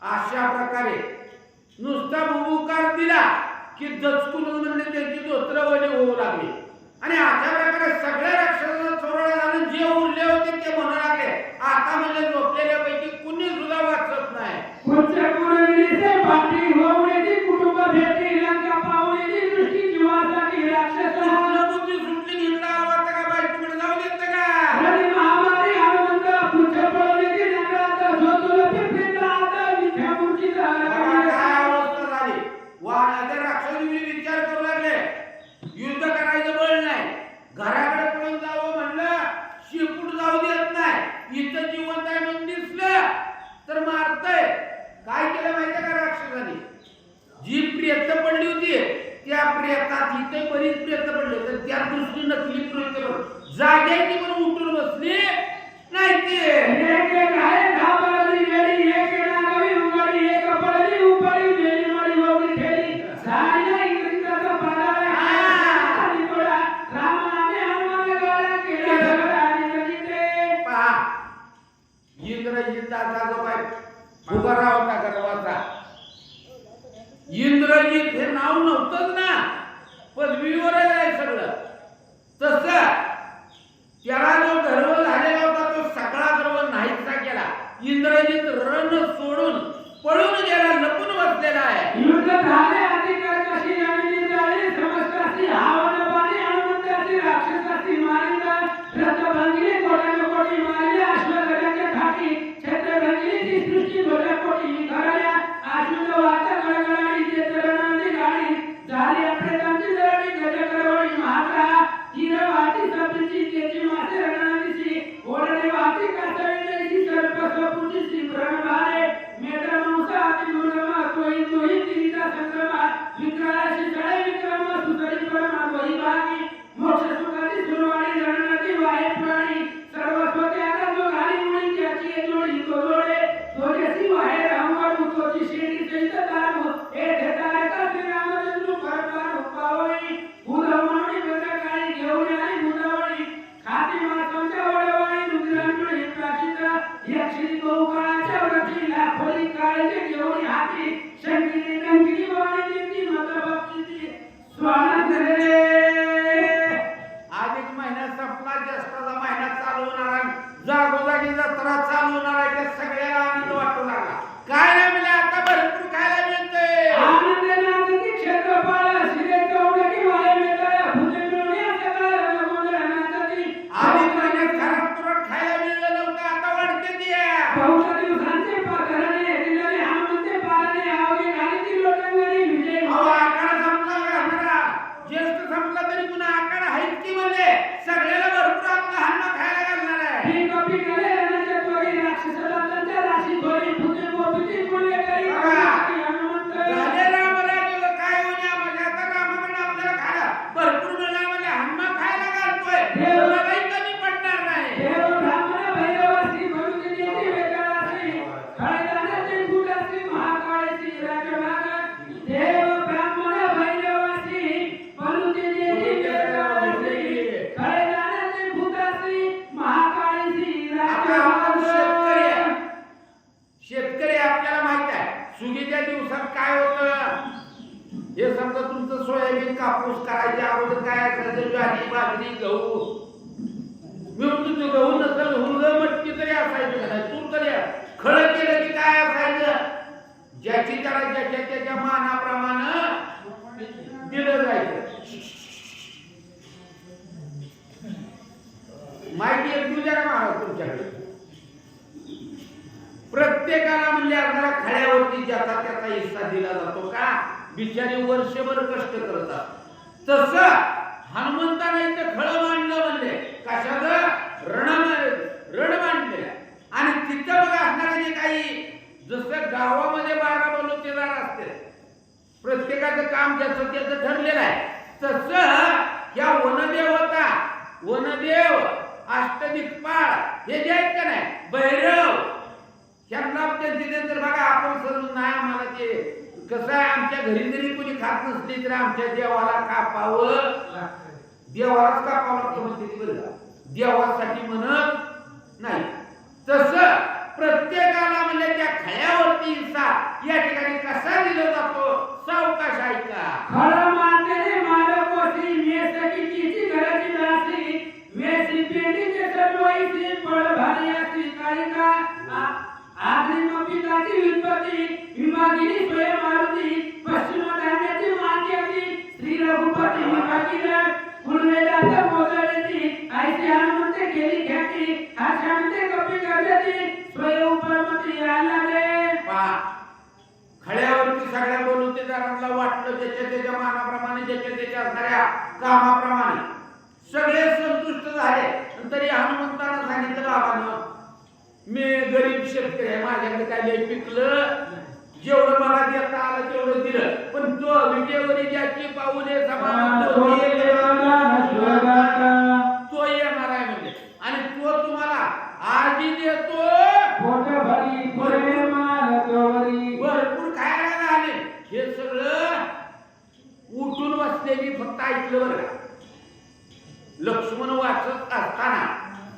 अशा प्रकारे नुसता भूकार दिला की दचकून म्हणजे त्यांची धोत्र वली होऊ लागली आणि अशा प्रकारे सगळ्या राक्षसांना चोरडा झालं. जे उरले होते ते म्हणू लागले आता म्हणजे झोपलेल्यापैकी कुणी सुद्धा वाचत नाही. पुढच्या पुरविलीचे पाठी होऊनेची कुटुंब भेटी लंका पाहुणेची दृष्टी जीवासाठी राक्षस बुद्धी सुटली निघला होता का बाई तिकडे जाऊ देत का आणि महामारी हनुमंत पुढच्या पुरविलीची नगरात झोतुल पिंपरीचा आता विख्या मूर्तीचा काय अवस्था झाली. वाण्याचे राक्षसी विचार करू लागले युद्ध करायचं बळ नाही. घराकडे पळून जावं म्हणलं शिपूट जाऊ देत नाही. इथं जिवंत आहे म्हणून दिसलं तर मारतय. काय केलं माहितीये का राक्षसाने? जी प्रेत पडली होती त्या प्रेतात इथे बरीच प्रेत पडली तर त्या दुसरी नकली प्रेत जाग्याची पण उठून बसली नाही. ते एक एक आहे घाबरली गेली एक नागावी उगाडी एक पडली उपडी मेली मडी वगळी ठेली साडीला इंग्रजीचा पाडाला आणि थोडा रामाने हनुमान गाला केला सगळा आणि ते पहा इंद्रजिताचा जो काय फुगारा होता गर्वाचा इंद्रजित हे नाव नव्हतंच ना पदवीवरच आहे सगळं. तसं त्याला जो गर्व झालेला होता तो सगळा गर्व नाहीसा केला. इंद्रजित रण सोडून पळून गेला लपून बसलेला आहे. युद्ध झाले अधिकार कशी जमिनी जाळी समस्तासी हावन पाणी हनुमंताची राक्षसाची मारिंदा रथ भंगली कोट्यानो कोटी मारले अश्वगजाच्या घाटी छत्र भंगलीची सृष्टी भोजा कोटी निघाल्या आशुत वाचा गळगळाडी चेतरणांची गाडी झाली अप्रेतांची जरडी गज करवडी महात्रा तीर वाटी सपची तेची मासे रणांची ओढणे वाटी कासविण्याची सर्प सपुटीची प्रणभारे मेद्र मांसा अति दुर्गमा तोही तोही तिरीचा संग्रमा विक्राळाशी सळे विक्रम सुतरी परमा वही भागी मोक्ष सुखाची सुरवाडी रणनदी वाहे प्राणी सर्वस्व त्यागा जो घाली मुळी त्याची जोडी तो जोडे तोजेसी वाहे रामवाड तोची शेडी सहित दारू हे धेतारे का श्रीरामचंद्र परपार उपावळी उद्धव म्हणून गंगाकाळी घेऊन आली मुदावळी खाती मातांच्या वडवाळी रुद्रांजळी प्राचिता यक्षिणी बहुकाळाच्या व्रतीला खोली काळजी घेऊन हाती शंकिनी रंगिनी वाणी देती माता बापची स्वानंद रे. अधिक महिना संपला ज्येष्ठाचा महिना चालू होणार आहे. जागोजागी जत्रा चालू होणार आहे. त्या सगळ्याला आनंद वाटू लागला. काय नाही म्हणजे आता भरपूर खायला मिळतंय. आनंदनाथी क्षेत्रपाळ शिरे चौंडकी वाळे मिळतंय भुजे मिळून सगळं रंगमंदिरानाथी अधिक महिन्यात घरात तुरट खायला मिळलं नव्हतं आता वाढते ती बहुधा दिवसांचे पाखरणे दिलेले हनुमंते पारणे आवगे घाली ती लोटंगणी विजय आकार संपला घालणारा ज्येष्ठ संपला तरी पुन्हा आकार आहेच की म्हणजे सगळ्याला भरपूर आपला हन्ना खायला घालणार आहे. ही कपी कले रणाच्या त्वरी राक्षसाला त्यांच्या राशी थोडी फुटे गोपीची गुळे करी हनुमंत झाले रामराज्याला काय होण्या म्हणजे आता रामाकडे आपल्याला खायला भरपूर मिळणार म्हणजे हन्ना खायला घालतोय कोणालाही कमी पडणार नाही. देव ब्राह्मण भैरवासी भरुची देती वेगळासी खळदानाची गुटासी महाकाळीची राजभाग देव ब्राह्मण भैरवासी भरुची देती वेगळासी खळदानाची गुटासी महाकाळीची आता आपण शेतकरी आहे. राजभाग शेतकरी आपल्याला माहित आहे सुगीच्या दिवसात काय होतं हे समजा तुमचं सोयाबीन कापूस करायच्या अगोदर काय असायचं ज्वारी बाजरी गहू मी म्हणतो गहू नसेल हुंग मटकी तरी असायचं का नाही तूर तरी खळ केलं की काय असायचं ज्याची त्याला ज्याच्या त्याच्या मानाप्रमाणे दिलं जायचं. माहिती एक तुझ्या का महाराज तुमच्याकडे प्रत्येकाला म्हणजे आपल्याला खड्यावरती ज्याचा त्याचा हिस्सा दिला जातो का बिचारी वर्षभर कष्ट करतात. तसं हनुमंताने इथं खळ मांडलं म्हणजे कशाचं रण मांडले आणि तिथं बघा असणारे जे काही जसं गावामध्ये 12 बलुतेदार असते प्रत्येकाचं काम ज्याचं त्याचं ठरलेलं आहे तसं ह्या वनदेव अष्टदिक्पाळ हे जे आहेत का नाही भैरव ह्यांना त्यांचे तर बघा आपण समजून नाही आम्हाला ते कसं आहे आमच्या घरी जरी कोणी खात नसली तर आमच्या देवाला कापावं देवालाच कापावं लागतं म्हणते ती बरं देवासाठी म्हणत नाही. तसं प्रत्येकाला म्हणजे त्या खळ्यावरती हिस्सा या ठिकाणी कसा दिला जातो सावकाश ऐका. धान्याची व्युत्पत्ती विभागिनी स्वयं मारुती पश्चिम धान्याची मांद्याची श्री रघुपती विभागिना कुलवेदांत मोजळीती ऐसे हनुमंते केली ख्याती हर्षांते कपी करती स्वयं उपरमती आला रे पहा खड्यावरती सगळ्या बोलुतेदारांना वाटलं त्याच्या मानाप्रमाणे त्याच्या असणाऱ्या कामाप्रमाणे सगळे संतुष्ट झाले तरी हनुमंतानं सांगितलं बाबांनो मी गरीब शेतकरी आहे माझ्याकडे काय लय पिकलं जेवढं मला देता आलं तेवढं दिलं पण तो विटेवरी ज्याची पाऊले समान तो येणार आहे म्हणजे आणि तो तुम्हाला आधी देतो भरपूर खायला आले हे सगळं उठून बसलेली फक्त ऐकलं बरं का लक्ष्मण वाचत असताना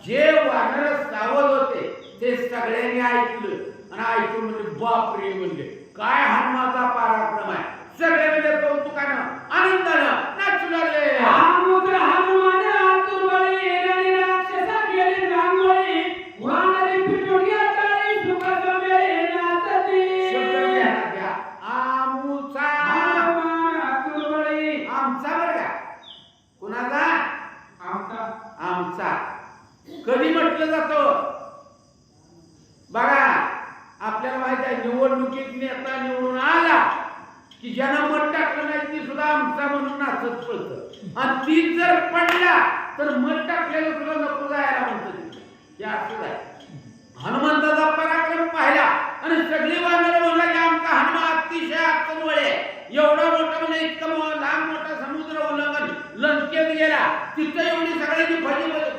जे वानर सावध होते ते सगळ्यांनी ऐकलं आणि ऐकून म्हणजे बापरे म्हणजे काय हनुमाचा पराक्रम आहे सगळे म्हणजे कौतुकानं आनंदानं नाचू लागले कधी म्हटलं जातं बघा आपल्याला माहित आहे निवडणुकीत नेता निवडून आला की ज्यांना मत टाकलं नाही ती सुद्धा आमचा म्हणून नाचत पडतं आणि ती जर पडला तर मत टाकलेलं सुद्धा नको जायला म्हणतं हे असं आहे हनुमंताचा पराक्रम पाहिला आणि सगळी वानर म्हणला की आमचा हनुमान अतिशय आत्मबळे एवढा मोठा म्हणजे इतकं लहान मोठा समुद्र उल्लंघन लंकेत गेला तिथं एवढी सगळ्यांनी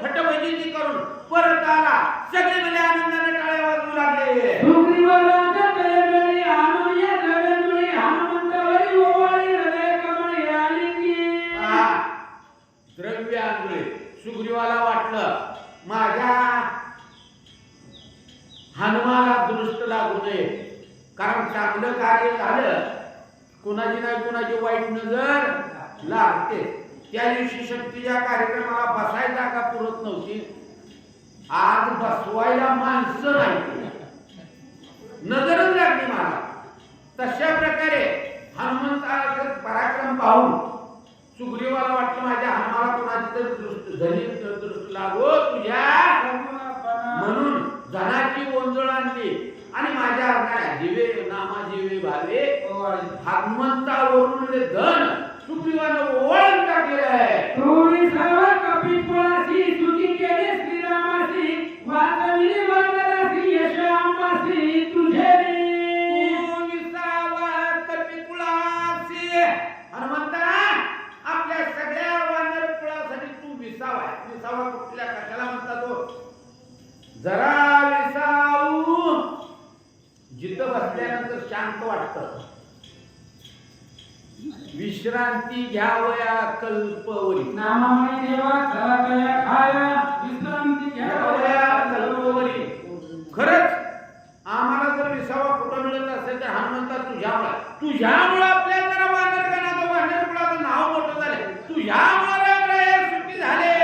फटभजी करून परत आला सगळे म्हणजे आनंदाने टाळ्या वाजवू लागले द्रव्य आंधळे सुग्रीवाला वाटलं माझ्या हनुमाला दृष्ट लागू नये कारण चांगलं कार्य झालं कुणाची नाही कुणाची वाईट नजर लागते त्या दिवशी शक्तीच्या कार्यक्रमाला बसायला जागा पुरत नव्हती आज बसवायला माणसं नाही नजरच लागली मला तशा प्रकारे हनुमंताचा पराक्रम पाहून सुग्रीवाला वाटलं माझ्या हनुमाला कोणाची तर दृष्ट लागो तुझ्या म्हणून धनाची ओंजळ आणली आणि माझ्या जीवे नामा जीवे भावे हनुमंतावरून धन सुग्रीवानं ओळख टाकलेलं आहे हनुमंता आपल्या सगळ्या वानर कुळासाठी तू विसावा विसावा कुठल्या कशाला म्हणता तो जरा विसाऊ जिथं बसल्यानंतर शांत वाटतं विश्रांती घ्यावया कल्पवरी नामामणी देवा चला खाया विश्रांती घ्यावया कल्पवरी खरंच आम्हाला जर विसावा कुठं मिळत असेल तर हनुमंता तुझ्यामुळे आपल्या जरा वानरगणाचं वानर कुळाचं नाव मोठं झालं तुझ्यामुळे सुट्टी झाले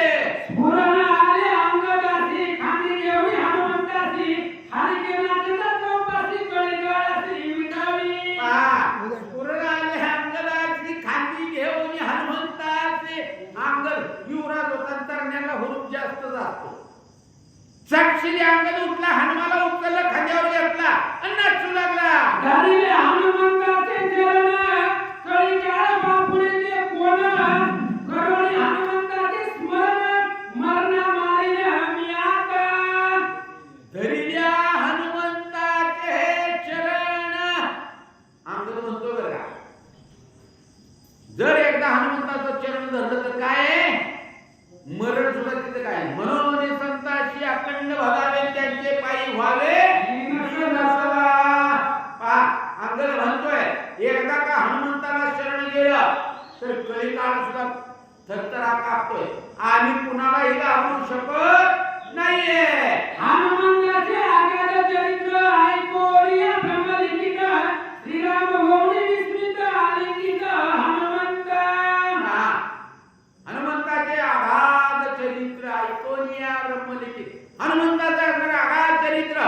साक्षी अंगद उठला हनुमाला उचलला खांद्यावर घेतला आणि नाचू लागला धरिले हनुमंताचे चरण कळीकाळ बापुरे ते कोण करोनी हनुमंताचे स्मरण मरणा मारिले मी आता धरिल्या हनुमंताचे चरण अंगद म्हणतो बघा जर एकदा हनुमंताचं चरण धरलं तर काय मरण सुद्धा तिथे काय म्हणून संतांची अखंड भगावे त्यांचे पायी व्हावे अंगद म्हणतोय एकदा का हनुमंताला शरण गेलं तर कलिकाळ सुद्धा थरथरा कापतोय आणि कुणालाही घाबरू शकत नाहीये हनुमंताचे आगाध चरित्र ऐकोरिया ब्रह्मलिखित श्रीराम भवनी विस्मित आलिखित हनुमंताचे आगाध चरित्र ऐकोनिया ब्रह्मलिखित हनुमंताचं आगाध चरित्र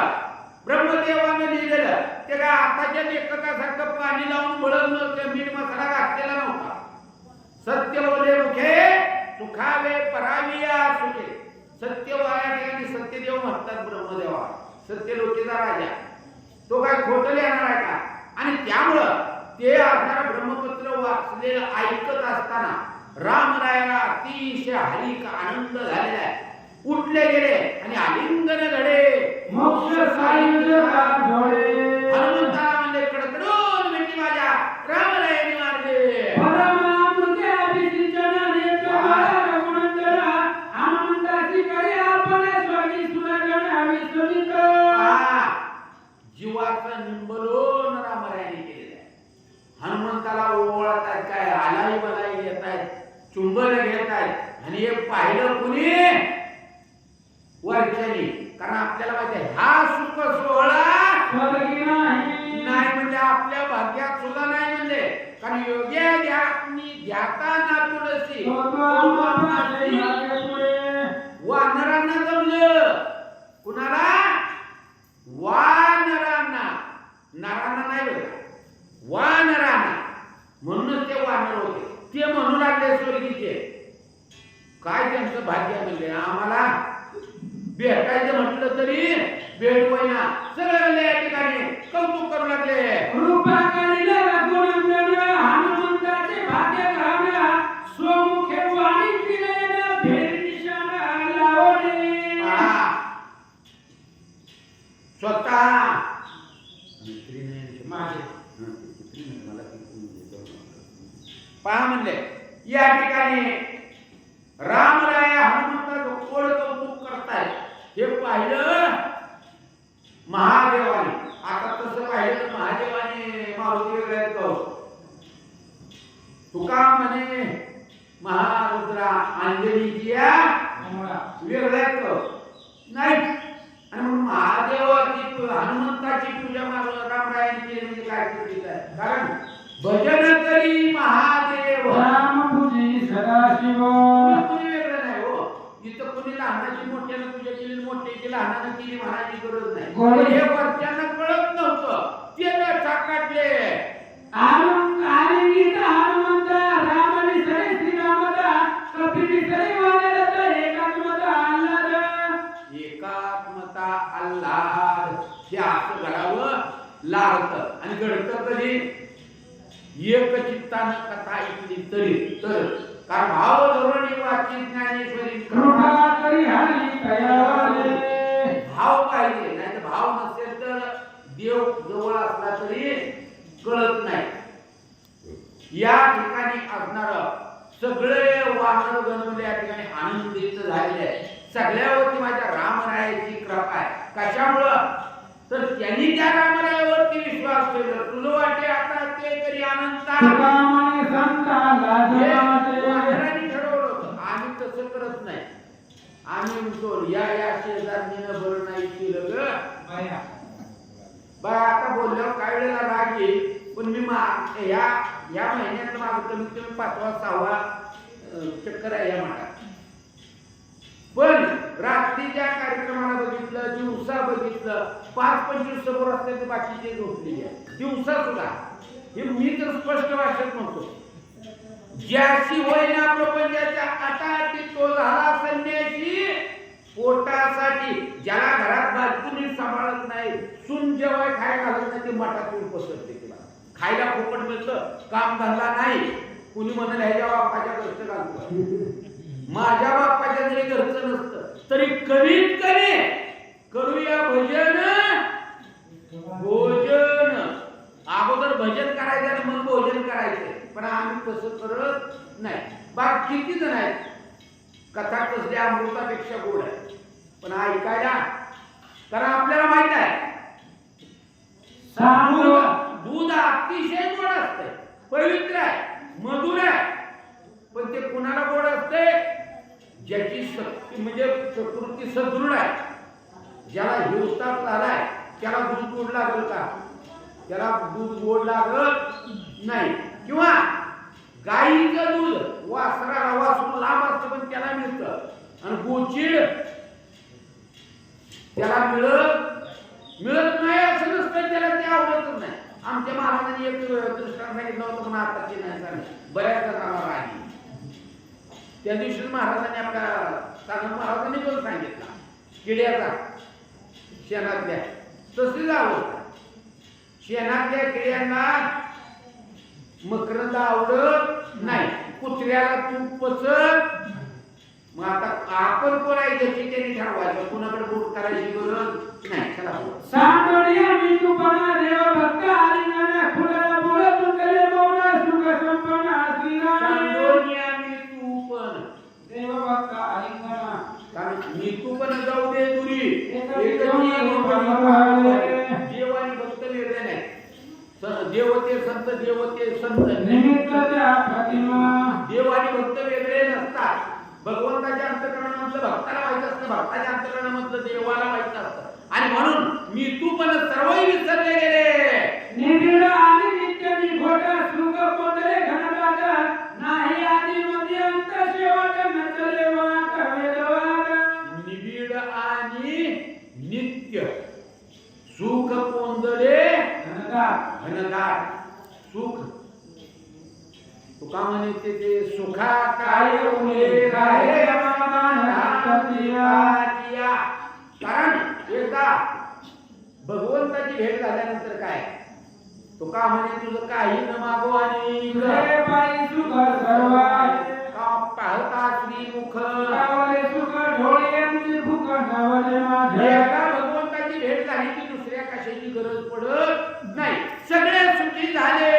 ब्रह्मदेवाने लिहिलेलं ते काय आताच्या लेखकासारखं पाणी लावून बळत नव्हतं, मीठ मसाला घातलेला नव्हता. सत्य बोले मुखे सुखावे पराविया सुखे. सत्य या ठिकाणी सत्यदेव म्हणतात ब्रह्मदेवा, सत्यलोकीचा राजा. तो काय खोटं लिहिणार आहे का? आणि त्यामुळं ते असणारा ब्रह्मपत्र वाचलेलं ऐकत असताना रामरायाला अतिशय हरिक आनंद झालेला आहे. उठले गेले आणि आलिंगन घडे मोक्ष सायुज्य जोडे. हनुमंताला म्हणले कडकडून मिठी माझ्या रामरायाने मारले. परमामृते अभिषिंचन नेत्र बाळा रघुनंदन. हनुमंताची करी आपण स्वर्गी सुरगण विश्वजित. जीवाचा निंबलोन रामरायाने केलेला आहे. हनुमंताला ओवाळतात, काय आलाई बलाई येत आहेत, चुंबन घेत आहेत. आणि हे पाहिलं कुणी? वरच्यानी. कारण आपल्याला माहिती आहे हा सुख सोहळा स्वर्गी नाही. नाही म्हणजे आपल्या भाग्यात सुद्धा नाही म्हणले. कारण योग्य ध्याता ना तुळशी वानरांना जमलं. कुणाला? वानरांना. नरांना नाही बघा, वानरांना. म्हणूनच ते वानर होते. ते म्हणू लागले स्वर्गीचे. काय त्यांचं भाग्य म्हणले, आम्हाला भेटायचं म्हटलं तरी भेट होईना. सगळे या ठिकाणी कौतुक करू लागले. कृपा करील रघुनंदन. हनुमंताचे भाग्य घाला. स्वमुखे वाणी दिलेलं भेट निशाण लावले. स्वतः पहा म्हणले या ठिकाणी रामराया हनुमंताचं कोड कौतुक करतायत. हे पाहिलं महादेवाने. आता तसं पाहिलं तर महादेवाने मारुती वेगळ्या कौ. तुका म्हणे महारुद्रा अंजलीची वेगळ्या कौ नाही. आणि मग महादेवाची हनुमंताची पूजा रामरायाने केली म्हणजे काय केली? कारण भजन करी महादेव राम पूजी सदाशिव. कुणी वेगळं नाही हो. इथं कुणी लहानाची मोठ्यानं पूजा केली, मोठ्याची लहानानं केली म्हणायची गरज नाही. हे वरच्यांना कळत नव्हतं, ते न चाकाटले. हनुमंत रामाने सरे श्रीरामदा कपिनी सरे वानरता एकात्मता आल्हाद. एकात्मता आल्हाद हे असं घडावं लागतं. आणि घडतं कधी? एक चित्तानं कथा ऐकली तरी. तर कारण भाव धोरणी वाची ज्ञानेश्वरी कृपा करी हरी कयावले. भाव पाहिजे, नाही तर भाव नसेल तर देव जवळ असला तरी कळत नाही. या ठिकाणी असणार सगळे वानर गणवले या ठिकाणी आनंदित झालेले आहे. सगळ्यावरती माझ्या रामरायाची कृपा आहे. कशामुळं? तर त्यांनी त्या रामरायावरती विश्वास ठेवला. तुझं वाटे आता ते तरी अनंत वानरांनी ठरवलं होतं. आम्ही तसं करत नाही. आम्ही म्हणतो या शेजारणीनं बरं नाही केलं ग बा. आता बोलल्यावर काय वेळेला राग येईल, पण मी या महिन्यात माझं कमीत कमी 5वा 6वा चक्कर आहे या मठात. पण रात्रीच्या कार्यक्रमाला बघितलं, दिवसा बघितलं, 5-25 समोर असते बाकीचे झोपलेले आहे. दिवसा सुद्धा हे मी तर स्पष्ट भाषेत म्हणतो, ज्याशी होईना प्रपंचाच्या आटाटी तो झाला संन्यासी. पोटासाठी ज्याला घरात बाजूने सांभाळत नाही, सून जेव्हा खायला घालत नाही, ते मठात येऊन पसरते. तिला खायला फुकट मिळतं, काम धंदा नाही. कुणी म्हणाल ह्याच्या बापाच्या घरचं घालतो, माझ्या बापाच्या जरी घरचं नसतं तरी कमीत कमी करूया भजन भोजन. अगोदर भजन करायचं आणि मग भोजन करायचं. पण आम्ही तसं करत नाही. बाकी किती जण आहेत कथा कसल्या अमृतापेक्षा गोड आहे, पण ऐकायला. कारण आपल्याला माहित आहे दूध अतिशय गोड असते, पवित्र आहे, मधुर आहे. पण ते कुणाला गोड असते? ज्याची शक्ती म्हणजे प्रकृती सदृढ आहे, ज्याला हिवताप झालाय त्याला दूध गोड लागल का? त्याला दूध गोड लागत नाही. किंवा गाईचं दूध वासरू लांब असतं पण त्याला मिळतं, आणि गोचीड त्याला मिळत नाही असं नसतं. त्याला आवडतच नाही. आमच्या महाराजांनी एक दृष्टांत सांगितलं होतं पण आता ते नाही सांगितलं. बऱ्याच जणांना राहिली. त्या दिवशी महाराजांनी आपल्या साधन महाराजांनी पण सांगितलं किड्याचा शेणातल्या तसे जावं. शेणातल्या किड्यांना मकरंद आवडत नाही, कुत्र्याला तूप पचत. मग आता आपण कोण आहे ज्याची त्यांनी ठरवायचं, कुणाकडे बोट करायची गरज नाही. चला सांगोळ्या मी तुपणा देव भक्त आलिंगना फुला बोल तुकले मौन सुख संपना श्रीराम. सांगोळ्या मी तूपण देव भक्त आलिंगना कारण मी तूपण जाऊ दे दुरी देव आणि भक्त वेगळे नाही. देवते संत देवते संत निमित्त त्या प्रतिमा देव आणि भक्त वेगळे नसतात. भगवंताच्या अंतःकरणामधलं भक्ताला माहित असतं, भक्ताच्या अंतःकरणामधलं देवाला माहित असतं. आणि म्हणून मी तू पण सर्वही विसरले गेले. निबिड आणि नित्य निघोट सुख कोंदले घनदाट नाही आदी मध्ये अंत शेवट नचले वाट वेदवाट. निबिड आणि नित्य सुख कोंदले घनदाट सुख. तुका म्हणते ते सुखा काय उले राहे कारण एकदा भगवंताची भेट झाल्यानंतर काय तुका म्हणे तुझं काही न मागो आणि सुख सर्व का पाहता श्रीमुख सुख ढोळ्यांची भूक नवले माझे. एकदा भगवंताची भेट झाली की दुसऱ्या कशाची गरज पडत नाही. सगळे सुखी झाले.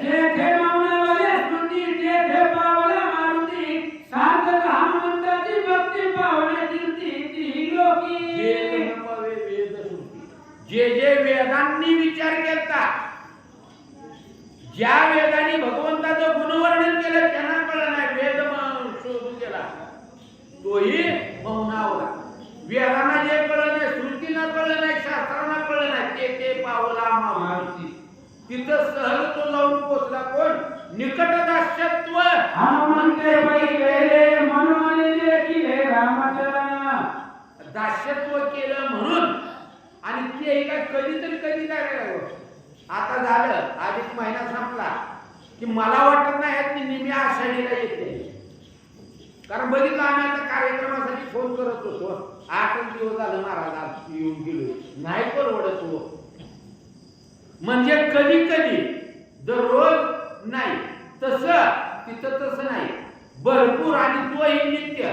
जेथे मावळले स्तुती तेथे पावले मारुती सार्थक हनुमंताची भक्ती पावले कीर्ती ती लोकी. जे जे वेदांनी विचार केला, ज्या वेदांनी भगवंताचं गुणवर्णन केलं त्यांना कळलं नाही. वेद शोधून गेला तोही मौनावला. वेदांना जे कळलं नाही, श्रुतीला कळलं नाही, शास्त्रांना कळलं नाही, ते पावला मारुती. तिथं सहज तो जाऊन पोचला. कोण निकटदास्यत्व हनुमंते वैगेले म्हणून जे केले रामचरण. दास्यत्व केलं म्हणून. आणि ते काय कधी काय आता झालं अधिक महिना संपला की मला वाटत नाही ती निम्या आषाढीला येते. कारण बघितलं आम्ही आता कार्यक्रमासाठी फोन करत होतो, 8 दिवस झालं महाराज येऊन गेलो नाही परवडत हो. म्हणजे कधी दररोज नाही. तसं तिथं तसं नाही, भरपूर. आणि तोही नित्य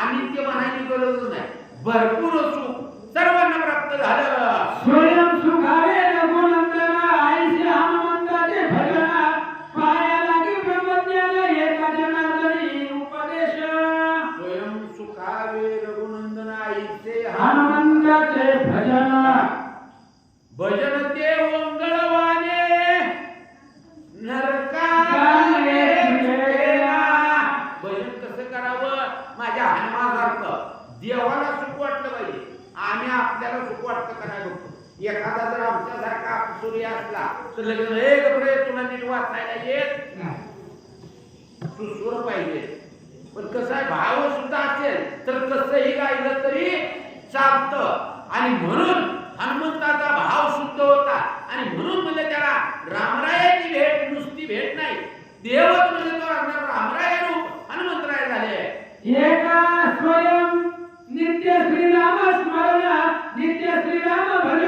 अनित्य म्हणायची गरज नाही. भरपूर सुख सर्वांना प्राप्त झालं. स्वयं सुखावे रघुनंदना ऐसे हनुमंताचे भजन पाया लागी ब्रह्मज्ञान एका जनार्दनी उपदेश. स्वयं सुखावे रघुनंदन ऐसे हनुमंताचे भजन भजन ते ओंगळवाने नरकाने सुटेना. भजन कसं करावं? माझ्या हनुमासारखं देवाला सुख वाटलं पाहिजे. आम्ही आपल्याला सुख वाटतं करायला बघतो. एखादा जर आमच्यासारखा सूर्य असला तर लगेच हे गबरे तुला नीट वाचायला येत सुसूर पाहिजे. पण कसं आहे, भाव सुद्धा असेल तर कसंही गायलं तरी चालतं. आणि म्हणून हनुमंताचा भाव शुद्ध होता. आणि म्हणून म्हणजे त्याला रामरायाची भेट नुसती भेट नाही, देवच म्हणजे तो रामराय रूप हनुमंतराय झाले. एका स्वयं नित्य श्रीराम स्मरण नित्य श्रीराम भजन